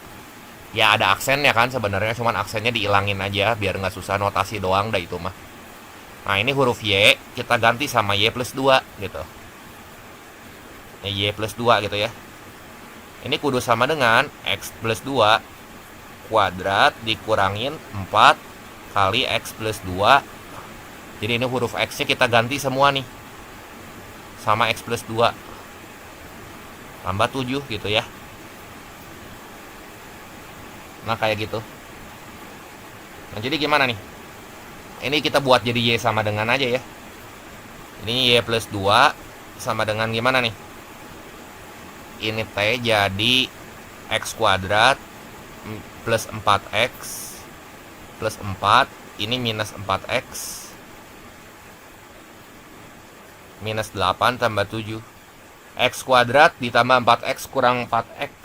Ya ada aksennya kan sebenarnya, cuman aksennya diilangin aja biar nggak susah, notasi doang dah itu mah. Nah, ini huruf Y kita ganti sama Y plus 2 gitu. Y plus 2 gitu ya. Ini kudu sama dengan X plus 2 kuadrat dikurangin 4 kali X plus 2. Jadi ini huruf X nya kita ganti semua nih sama X plus 2 tambah 7 gitu ya. Nah, kayak gitu. Nah, jadi gimana nih? Ini kita buat jadi Y sama dengan aja ya. Ini Y plus 2 sama dengan gimana nih? Ini T jadi X kuadrat plus 4X plus 4. Ini minus 4X minus 8 tambah 7. X kuadrat ditambah 4X kurang 4X.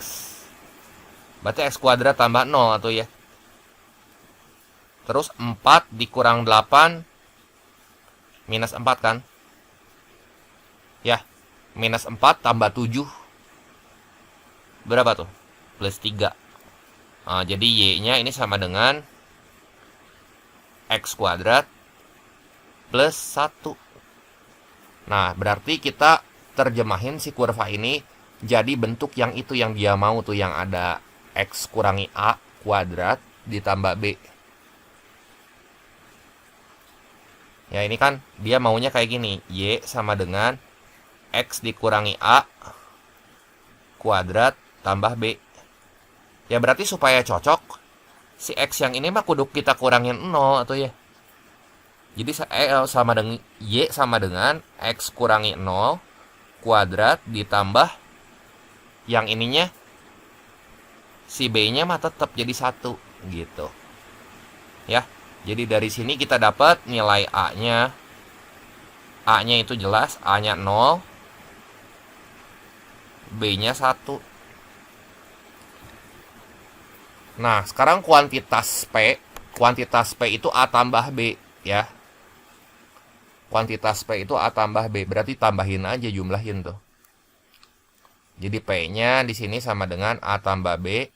Berarti X kuadrat tambah 0 atau ya. Terus 4 dikurang 8 minus 4 kan? Ya, minus 4 tambah 7 berapa tuh? Plus 3. Nah, jadi Y-nya ini sama dengan X kuadrat plus 1. Nah, berarti kita terjemahin si kurva ini jadi bentuk yang itu yang dia mau tuh, yang ada X kurangi A kuadrat ditambah B. Ya, ini kan dia maunya kayak gini. Y sama dengan X dikurangi A kuadrat tambah B. Ya, berarti supaya cocok, si X yang ini mah kudu kita kurangin 0 atau ya. Jadi sama dengan Y sama dengan X kurangi 0 kuadrat ditambah yang ininya si B-nya mah tetap jadi 1 gitu. Ya. Jadi dari sini kita dapat nilai A-nya. A-nya itu jelas, A-nya 0, B-nya 1. Nah, sekarang kuantitas P itu A tambah B ya. Kuantitas P itu A tambah B, berarti tambahin aja, jumlahin tuh. Jadi P-nya di sini sama dengan A tambah B.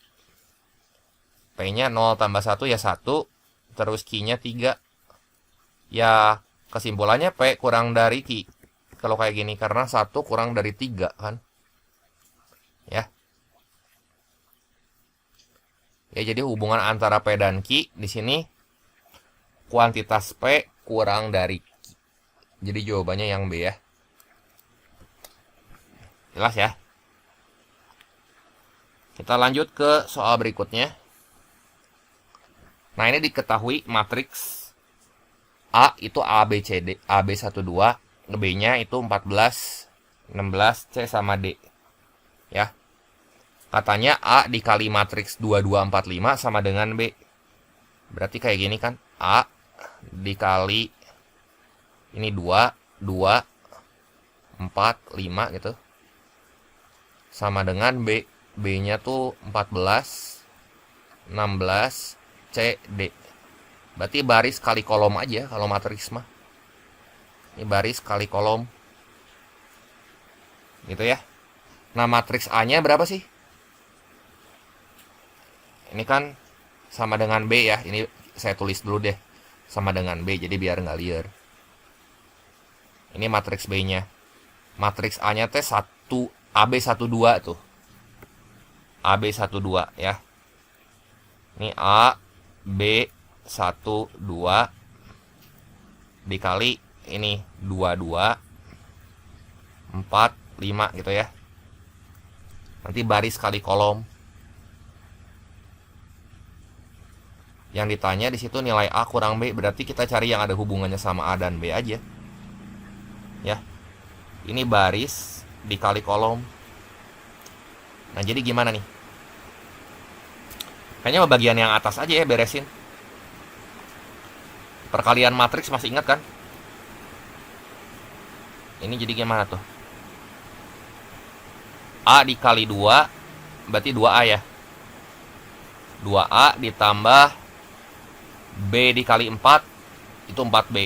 P-nya 0 tambah 1 ya 1, terus Q-nya 3. Ya, kesimpulannya P kurang dari Q. Kalau kayak gini, karena 1 kurang dari 3 kan. Ya. Ya, jadi hubungan antara P dan Q di sini kuantitas P kurang dari Q. Jadi jawabannya yang B ya. Jelas ya? Kita lanjut ke soal berikutnya. Nah, ini diketahui matriks A itu ABCD, AB12, B-nya itu 14, 16, C sama D. Ya. Katanya A dikali matriks 2245 sama dengan B. Berarti kayak gini kan? A dikali ini 2, 2, 4, 5 gitu. Sama dengan B. B-nya tuh 14, 16, C, D. Berarti baris kali kolom aja kalau matriks mah. Ini baris kali kolom. Gitu ya. Nah, matriks A-nya berapa sih? Ini kan sama dengan B ya. Ini saya tulis dulu deh. Sama dengan B, jadi biar nggak liar. Ini matriks B-nya. Matriks A-nya teh 1, AB12 tuh. AB12 ya. Ini A, B, 1, 2 dikali ini 22, 4, 5 gitu ya. Nanti baris kali kolom. Yang ditanya di situ nilai A kurang B, berarti kita cari yang ada hubungannya sama A dan B aja. Ya. Ini baris dikali kolom. Nah, jadi gimana nih? Kayaknya bagian yang atas aja ya beresin. Perkalian matriks masih ingat kan? Ini jadi gimana tuh? A dikali 2 berarti 2A ya. 2A ditambah B dikali 4 itu 4B.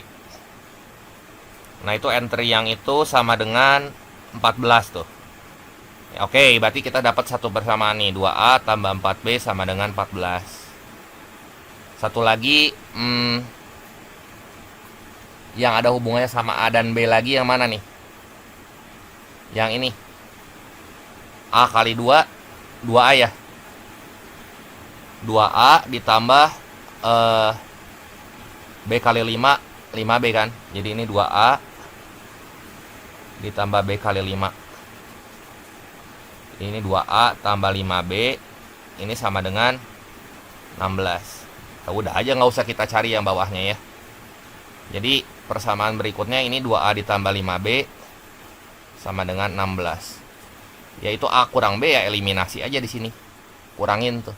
Nah, itu entry yang itu sama dengan 14 tuh. Ya, oke, berarti kita dapat satu persamaan nih. 2A tambah 4B sama dengan 14. Satu lagi yang ada hubungannya sama A dan B lagi yang mana nih? Yang ini. A kali 2, 2A ya. 2A ditambah B kali 5, 5B kan. Jadi ini 2A ditambah B kali 5. Ini 2A tambah 5B. Ini sama dengan 16. Udah aja, nggak usah kita cari yang bawahnya ya. Jadi persamaan berikutnya ini 2A ditambah 5B sama dengan 16. Yaitu A kurang B ya, eliminasi aja di sini. Kurangin tuh.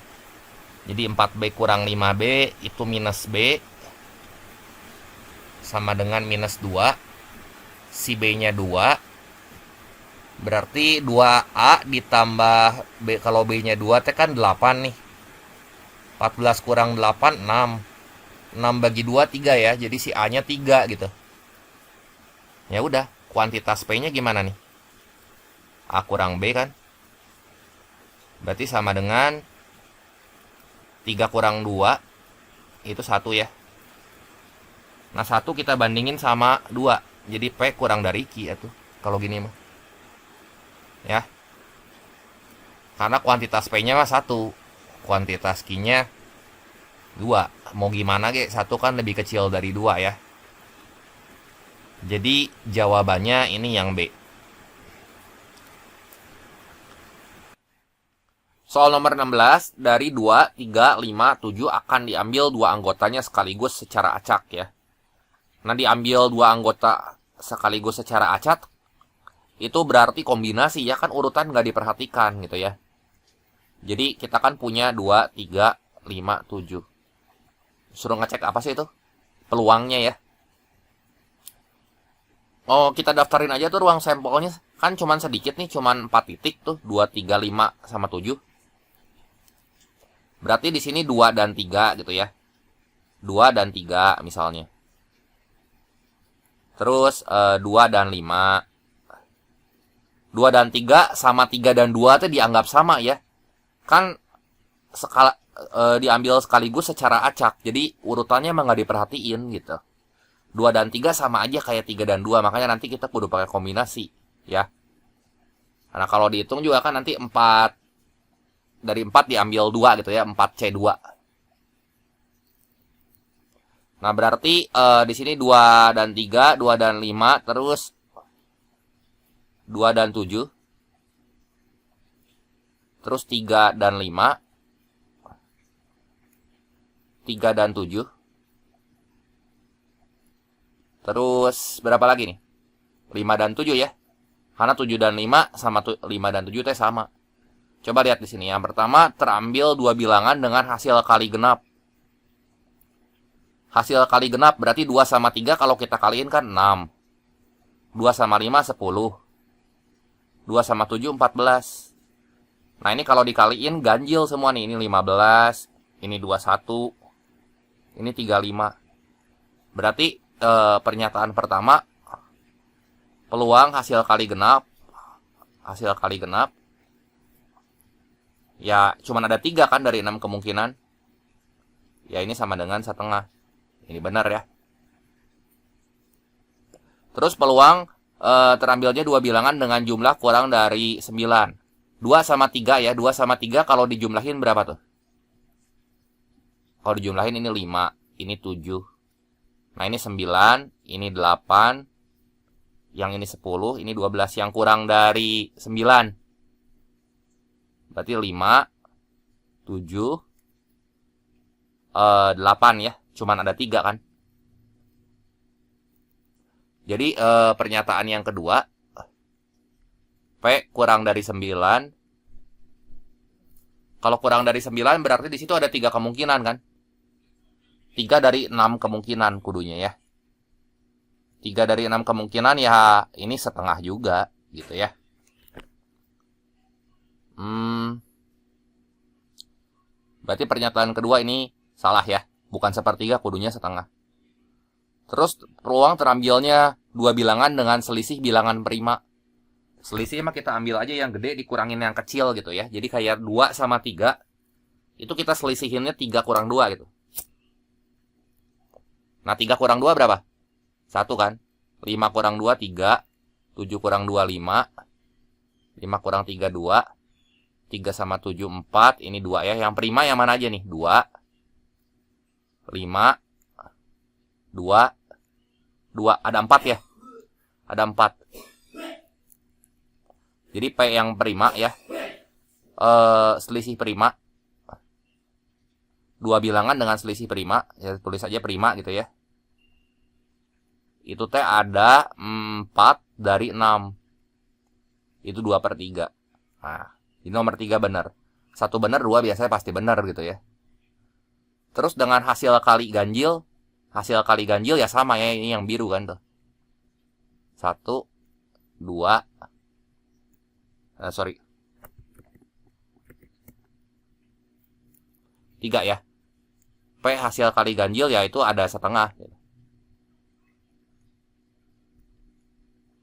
Jadi 4B kurang 5B itu minus B sama dengan minus 2. Si B-nya 2. Berarti 2A ditambah B, kalau B-nya 2 teh kan 8 nih. 14 kurang 8, 6. 6 bagi 2, 3 ya. Jadi si A-nya 3 gitu. Ya udah, kuantitas P-nya gimana nih? A kurang B kan? Berarti sama dengan 3 kurang 2 itu 1 ya. Nah, 1 kita bandingin sama 2. Jadi P kurang dari Q itu. Kalau gini mah. Ya. Karena kuantitas P-nya mah 1. Kuantitas Q-nya 2. Mau gimana ge, 1 kan lebih kecil dari 2 ya. Jadi jawabannya ini yang B. Soal nomor 16, dari 2, 3, 5, 7 akan diambil 2 anggotanya sekaligus secara acak ya. Nah, diambil dua anggota sekaligus secara acak, itu berarti kombinasi ya, kan urutan nggak diperhatikan gitu ya. Jadi kita kan punya 2, 3, 5, 7. Suruh ngecek apa sih itu? Peluangnya ya. Oh, kita daftarin aja tuh ruang sampelnya. Kan cuman sedikit nih, cuman 4 titik tuh, 2, 3, 5, sama 7. Berarti di sini 2 dan 3 gitu ya. 2 dan 3 misalnya. Terus 2 dan 5. 2 dan 3 sama 3 dan 2 tuh dianggap sama ya. Kan diambil sekaligus secara acak. Jadi urutannya emang nggak diperhatiin gitu. 2 dan 3 sama aja kayak 3 dan 2. Makanya nanti kita kudu pakai kombinasi ya. Karena kalau dihitung juga kan nanti 4. Dari 4 diambil 2 gitu ya. 4C2. Nah berarti di sini 2 dan 3, 2 dan 5. Terus 2 dan 7. Terus 3 dan 5. 3 dan 7. Terus berapa lagi nih? 5 dan 7 ya. Karena 7 dan 5 sama 5 dan 7 itu sama. Coba lihat di sini. Yang pertama terambil dua bilangan dengan hasil kali genap. Hasil kali genap berarti 2 sama 3 kalau kita kaliin kan 6. 2 sama 5 10. 2 sama 7 14. Nah ini kalau dikaliin ganjil semua nih. Ini 15. Ini 21. Ini 35. Berarti pernyataan pertama, peluang hasil kali genap ya cuma ada 3 kan dari 6 kemungkinan. Ya ini sama dengan setengah. Ini benar ya. Terus peluang terambilnya dua bilangan dengan jumlah kurang dari 9. 2 sama 3 ya. 2 sama 3 kalau dijumlahin berapa tuh? Kalau dijumlahin ini 5, ini 7. Nah ini 9, ini 8, yang ini 10, ini 12. Yang kurang dari 9 berarti 5, 7, 8 ya. Cuman ada 3 kan. Jadi pernyataan yang kedua, P kurang dari 9. Kalau kurang dari 9 berarti di situ ada 3 kemungkinan kan. 3 dari 6 kemungkinan kudunya ya. 3 dari 6 kemungkinan ya ini setengah juga gitu ya. Berarti pernyataan kedua ini salah ya. Bukan sepertiga, kudunya setengah. Terus peluang terambilnya dua bilangan dengan selisih bilangan prima. Selisih mah kita ambil aja yang gede dikurangin yang kecil gitu ya. Jadi kayak 2 sama 3 itu kita selisihinnya 3 kurang 2 gitu. Nah 3 kurang 2 berapa? 1 kan. 5 kurang 2 3. 7 kurang 2 5. 5 kurang 3 2. 3 sama 7 4. Ini 2 ya. Yang prima yang mana aja nih? 2 5 2 2. Ada 4 ya. Ada 4. Jadi P yang prima ya. Selisih prima. Dua bilangan dengan selisih prima. Ya tulis aja prima gitu ya. Itu teh ada 4 dari 6. Itu 2/3. Nah, ini nomor 3 benar. 1 benar, 2 biasanya pasti benar gitu ya. Terus dengan hasil kali ganjil ya sama ya, ini yang biru kan tuh. 1 2 3 ya. P hasil kali ganjil yaitu ada setengah.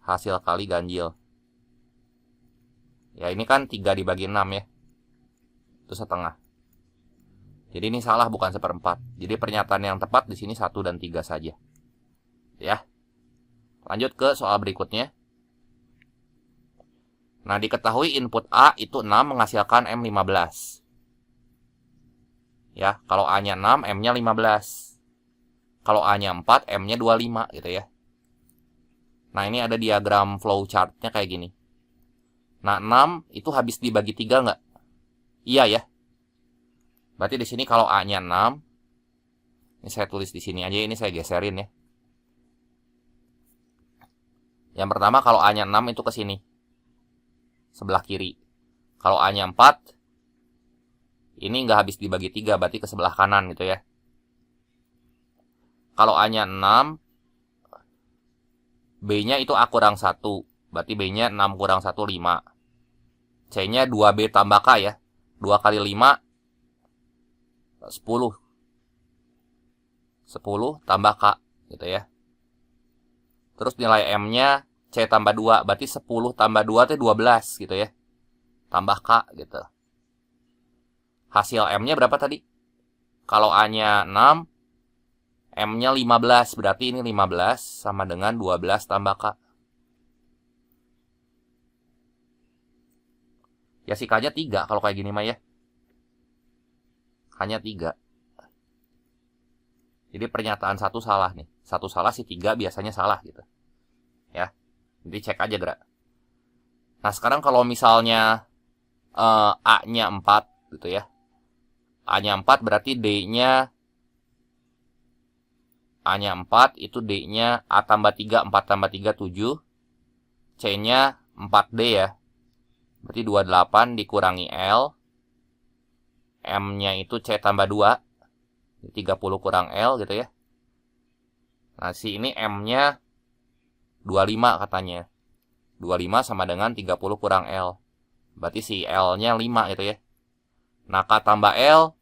Hasil kali ganjil. Ya ini kan 3 dibagi 6 ya. Itu setengah. Jadi ini salah, bukan 1/4. Jadi pernyataan yang tepat di sini 1 dan 3 saja. Ya. Lanjut ke soal berikutnya. Nah, diketahui input A itu 6 menghasilkan M15. Ya, kalau A-nya 6, M-nya 15. Kalau A-nya 4, M-nya 25 gitu ya. Nah, ini ada diagram flowchart-nya kayak gini. Nah, 6 itu habis dibagi 3 nggak? Iya ya. Berarti di sini kalau A-nya 6, ini saya tulis di sini aja, ini saya geserin ya. Yang pertama kalau A-nya 6 itu ke sini. Sebelah kiri. Kalau A-nya 4, ini nggak habis dibagi 3, berarti ke sebelah kanan gitu ya. Kalau A-nya 6, B-nya itu A kurang 1. Berarti B-nya 6 kurang 1, 5. C-nya 2B tambah K ya. 2 kali 5, 10. 10 tambah K gitu ya. Terus nilai M-nya C tambah 2. Berarti 10 tambah 2 itu 12 gitu ya. Tambah K gitu. Hasil M-nya berapa tadi? Kalau A-nya 6, M-nya 15. Berarti ini 15 sama dengan 12 tambah K. Ya si K-nya 3 kalau kayak gini mah ya. K-nya 3. Jadi pernyataan 1 salah nih. 1 salah, si 3 biasanya salah gitu. Ya. Jadi cek aja gerak. Nah sekarang kalau misalnya A-nya 4 gitu ya. A-nya 4 berarti D-nya A-nya 4 itu D-nya A tambah 3, 4 tambah 3, 7. C-nya 4D ya. Berarti 28 dikurangi L. M-nya itu C tambah 2. 30 kurang L gitu ya. Nah si ini M-nya 25 katanya. 25 sama dengan 30 kurang L. Berarti si L-nya 5 gitu ya. Nah K tambah L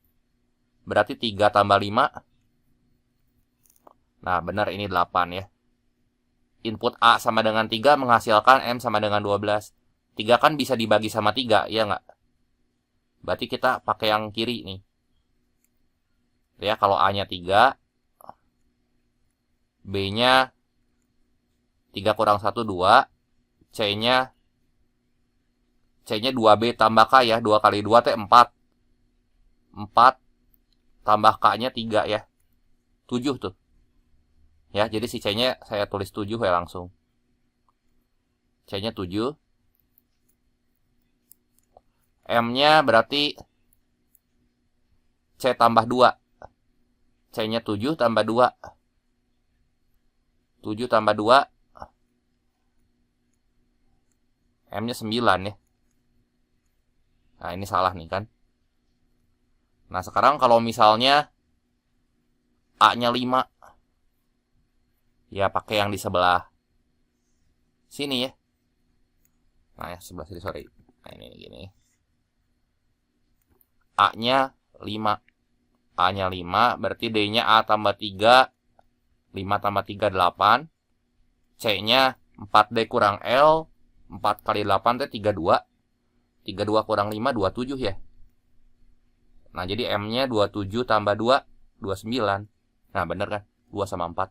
berarti 3 tambah 5. Nah benar ini 8 ya. Input A sama dengan 3 menghasilkan M sama dengan 12. 3 kan bisa dibagi sama 3, ya nggak? Berarti kita pakai yang kiri nih. Ya, kalau A-nya 3, B-nya 3 kurang 1, 2. C-nya 2B tambah K ya. 2 kali 2 itu 4. 4 tambah K-nya 3 ya. 7 tuh. Ya, jadi si C-nya saya tulis 7 ya langsung. C-nya 7. M-nya berarti C tambah 2. C-nya 7 tambah 2. 7 tambah 2. M-nya 9 ya. Nah ini salah nih kan. Nah sekarang kalau misalnya A-nya 5. Ya pakai yang di sebelah sini ya. Nah ya sebelah sini, sorry. Nah ini gini. A-nya 5. A-nya 5 berarti D-nya A tambah 3. 5 tambah 3, 8. C-nya 4D kurang L. 4 kali 8 itu 32. 32 kurang 5, 27 ya. Nah jadi M-nya 27 tambah 2, 29. Nah bener kan? 2 sama 4.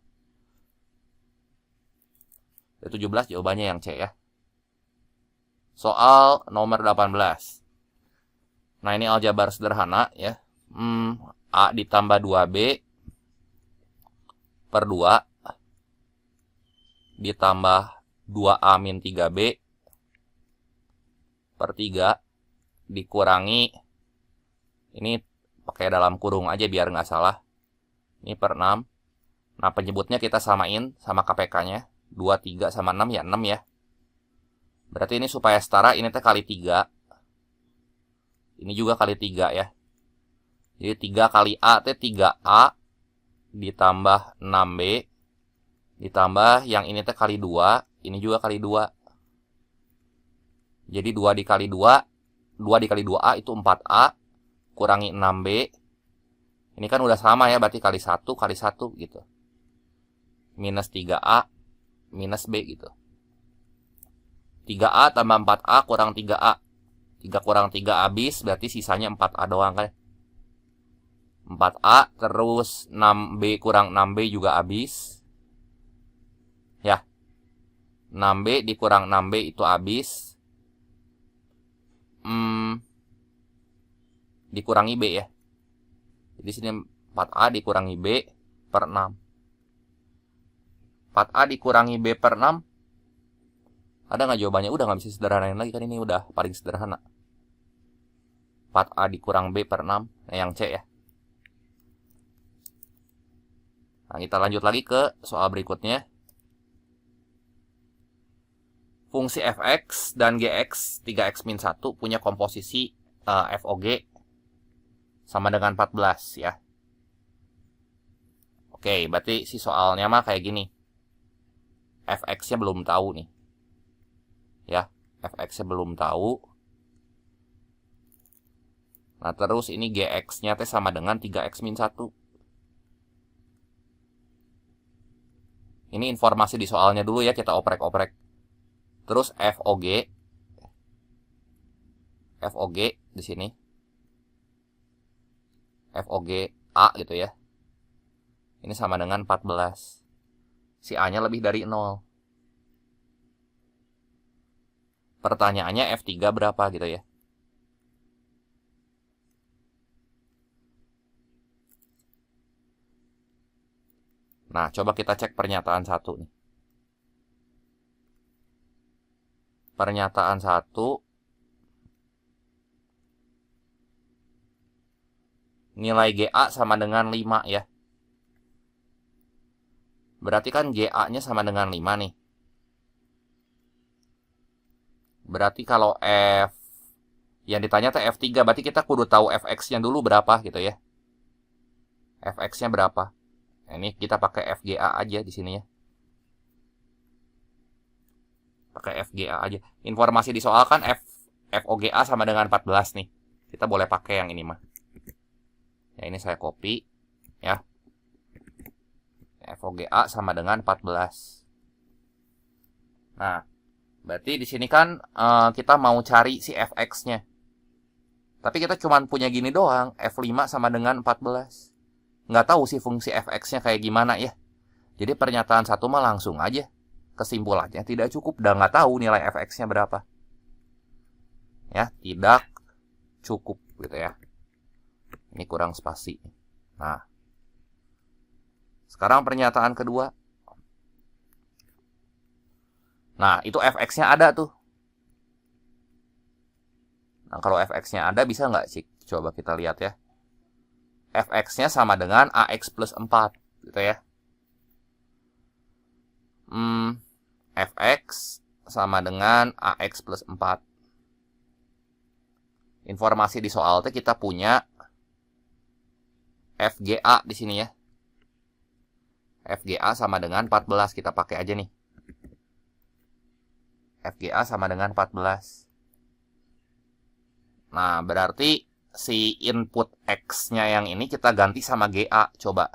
17 jawabannya yang C ya. Soal nomor 18. Nah ini aljabar sederhana ya. A ditambah 2B per 2 ditambah 2A min 3B per 3 dikurangi, ini pakai dalam kurung aja biar nggak salah, ini per 6. Nah penyebutnya kita samain sama KPK-nya. 2, 3 sama 6 ya 6 ya. Berarti ini supaya setara, ini teh kali 3. Ini juga kali 3 ya. Jadi 3 kali A itu 3A ditambah 6B ditambah yang ini teh kali 2, ini juga kali 2. Jadi 2 dikali 2, 2 dikali 2A itu 4A kurangi 6B. Ini kan udah sama ya, berarti kali 1 kali 1 gitu. Minus 3A minus B gitu. 3A tambah 4A kurang 3A. 3 kurang 3 habis, berarti sisanya 4A doang kan. 4A terus 6B kurang 6B juga habis. Ya. 6B dikurang 6B itu habis. Dikurangi B ya. Jadi sini 4A dikurangi B per 6. 4A dikurangi B per 6. Ada nggak jawabannya? Udah nggak bisa sederhanain lagi kan, ini udah paling sederhana. 4A dikurang B per 6. Nah yang C ya. Nah kita lanjut lagi ke soal berikutnya. fungsi fx dan gx 3x min 1 punya komposisi FOG sama dengan 14 ya. Oke, berarti si soalnya mah kayak gini. Fx-nya belum tahu nih. Ya, Fx-nya belum tahu. Nah, terus ini Gx-nya teh sama dengan 3x min 1. Ini informasi di soalnya dulu ya, kita oprek-oprek. Terus FOG di sini. FOG A gitu ya. Ini sama dengan 14. Si A-nya lebih dari 0. Pertanyaannya F3 berapa gitu ya. Nah, coba kita cek pernyataan 1 nih. Pernyataan 1. Nilai GA sama dengan 5 ya. Berarti kan GA-nya sama dengan 5 nih. Berarti kalau F yang ditanya tuh F3, berarti kita kudu tahu Fx-nya dulu berapa gitu ya. Fx-nya berapa? Ini kita pakai FGA aja di sini ya. Pakai FGA aja. Informasi di soal kan FOGA sama dengan 14 nih. Kita boleh pakai yang ini mah. Ya, ini saya copy ya. FOGA sama dengan 14. Nah, berarti di sini kan kita mau cari si Fx-nya. Tapi kita cuma punya gini doang, F5 sama dengan 14. Nggak tahu sih fungsi Fx-nya kayak gimana ya. Jadi pernyataan 1 mah langsung aja. Kesimpulannya tidak cukup, udah nggak tahu nilai Fx-nya berapa. Ya, tidak cukup gitu ya. Ini kurang spasi. Nah, sekarang pernyataan kedua. Nah, itu Fx-nya ada tuh. Nah, kalau Fx-nya ada, bisa nggak sih? Coba kita lihat ya. Fx-nya sama dengan AX plus 4. Gitu ya. Fx sama dengan AX plus 4. Informasi di soal itu kita punya FGA di sini ya. FGA sama dengan 14. Kita pakai aja nih. FGA sama dengan 14. Nah, berarti si input X-nya yang ini kita ganti sama GA. Coba.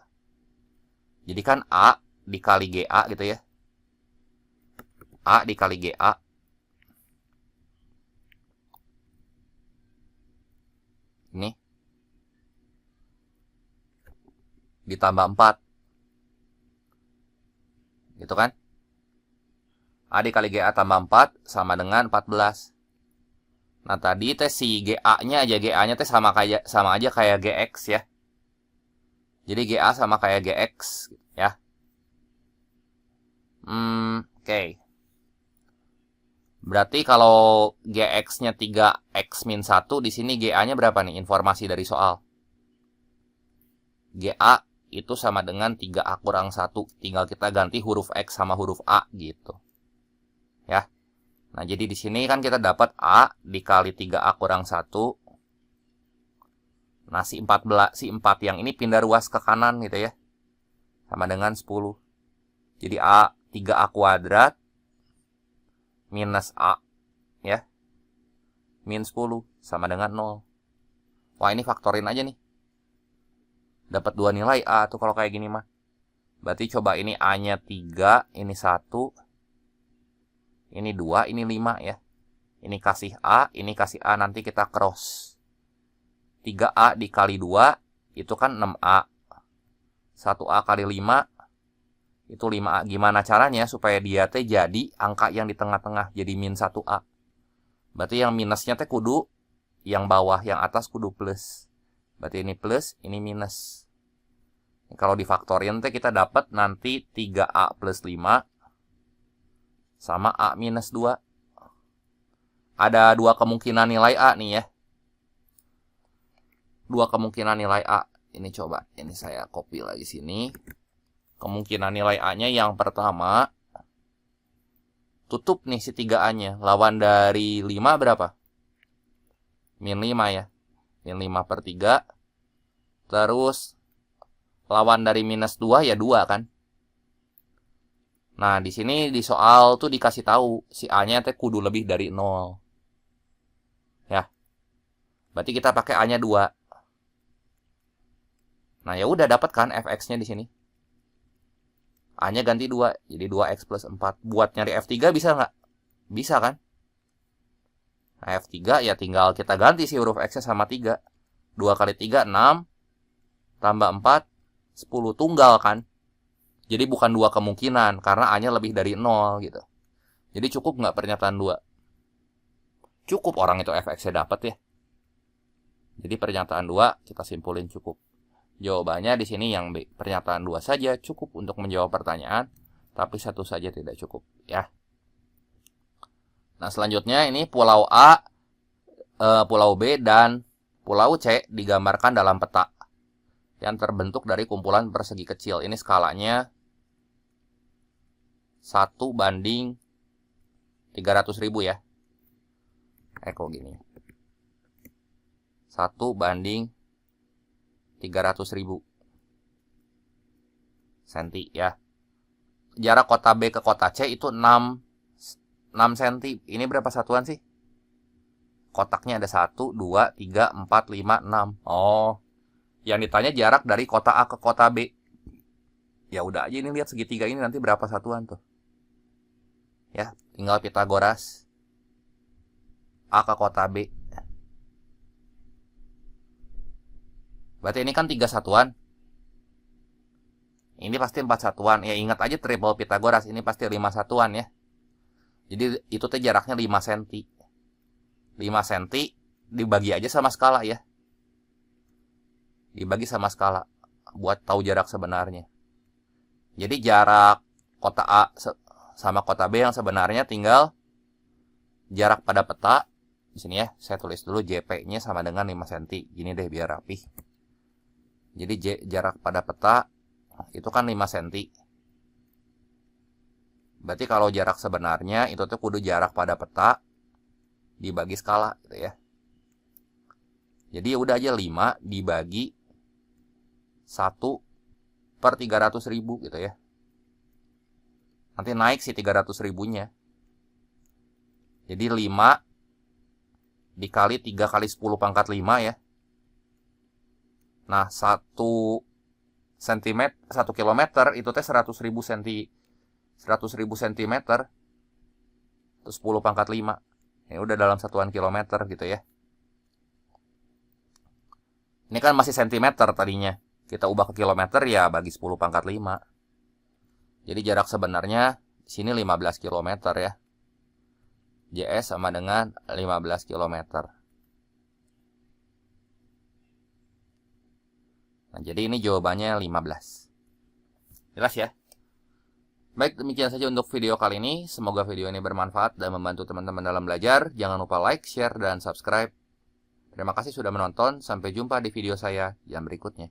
Jadi kan A dikali GA gitu ya. A dikali GA. Ini. Ditambah 4. Gitu kan? A dikali GA tambah 4 sama dengan 14. Nah, tadi teh si GA-nya aja, GA-nya teh sama aja kayak GX ya. Jadi GA sama kayak GX ya. Oke. Berarti kalau GX-nya 3X min 1, di sini GA-nya berapa nih? Informasi dari soal. GA itu sama dengan 3A kurang 1. Tinggal kita ganti huruf X sama huruf A gitu. Ya. Nah, jadi di sini kan kita dapat A dikali 3A kurang 1. Nah, si 4 yang ini pindah ruas ke kanan gitu ya. Sama dengan 10. Jadi A 3A kuadrat minus A ya. Min 10 sama dengan 0. Wah, ini faktorin aja nih. Dapat 2 nilai A tuh kalau kayak gini mah. Berarti coba ini A-nya 3, ini 1. Ini 2, ini 5 ya. Ini kasih A, ini kasih A, nanti kita cross. 3A dikali 2, itu kan 6A. 1A kali 5, itu 5A. Gimana caranya supaya dia teh jadi angka yang di tengah-tengah, jadi min 1A. Berarti yang minusnya teh kudu, yang bawah, yang atas kudu plus. Berarti ini plus, ini minus. Kalau difaktorin teh kita dapat nanti 3A plus 5 sama A minus 2. Ada 2 kemungkinan nilai A nih ya. 2 kemungkinan nilai A. Ini coba, ini saya copy lagi sini. Kemungkinan nilai A-nya yang pertama, tutup nih si 3A-nya. Lawan dari 5 berapa? Min 5 ya. Min 5 per 3. Terus lawan dari minus 2 ya 2 kan. Nah, di sini di soal tuh dikasih tahu si A-nya teh kudu lebih dari 0. Ya. Berarti kita pakai A-nya 2. Nah, ya udah dapat kan fx-nya di sini. A-nya ganti 2, jadi 2x plus 4. Buat nyari F3 bisa nggak? Bisa kan? Nah, F3 ya tinggal kita ganti si huruf X-nya sama 3. 2 kali 3, 6. Tambah 4, 10 tunggal kan? Jadi bukan 2 kemungkinan, karena A-nya lebih dari 0 gitu. Jadi cukup nggak pernyataan 2? Cukup, orang itu fx-nya dapat ya. Jadi pernyataan 2 kita simpulin cukup. Jawabannya di sini yang B. Pernyataan 2 saja cukup untuk menjawab pertanyaan, tapi 1 saja tidak cukup ya. Nah, selanjutnya ini pulau A, pulau B, dan pulau C digambarkan dalam peta yang terbentuk dari kumpulan persegi kecil. Ini skalanya 1:300.000 ya. Kok gini. 1:300.000 senti ya. Jarak kota B ke kota C itu 6 senti. Ini berapa satuan sih? Kotaknya ada 1, 2, 3, 4, 5, 6. Oh, yang ditanya jarak dari kota A ke kota B. Ya udah aja, ini lihat segitiga ini nanti berapa satuan tuh. Ya, tinggal Pitagoras. A ke kota B. Berarti ini kan 3 satuan. Ini pasti 4 satuan. Ya ingat aja triple Pitagoras. Ini pasti 5 satuan ya. Jadi itu tuh jaraknya 5 cm. 5 cm dibagi aja sama skala ya. Dibagi sama skala. Buat tahu jarak sebenarnya. Jadi jarak kota A sama kota B yang sebenarnya tinggal jarak pada peta. Di sini ya, saya tulis dulu JP-nya sama dengan 5 cm. Gini deh biar rapih. Jadi jarak pada peta itu kan 5 cm. Berarti kalau jarak sebenarnya itu tuh kudu jarak pada peta dibagi skala gitu ya. Jadi ya udah aja 5 dibagi 1/300.000 gitu ya. Nanti naik si 300.000-nya. Jadi 5 dikali 3 kali 10 pangkat 5 ya. Nah, 1 kilometer itu teh 100.000 cm. Terus 10 pangkat 5. Ini udah dalam satuan kilometer gitu ya. Ini kan masih sentimeter tadinya. Kita ubah ke kilometer ya bagi 10 pangkat 5. Jadi jarak sebenarnya di sini 15 km ya. JS sama dengan 15 km. Nah, jadi ini jawabannya 15. Jelas ya? Baik, demikian saja untuk video kali ini. Semoga video ini bermanfaat dan membantu teman-teman dalam belajar. Jangan lupa like, share, dan subscribe. Terima kasih sudah menonton. Sampai jumpa di video saya yang berikutnya.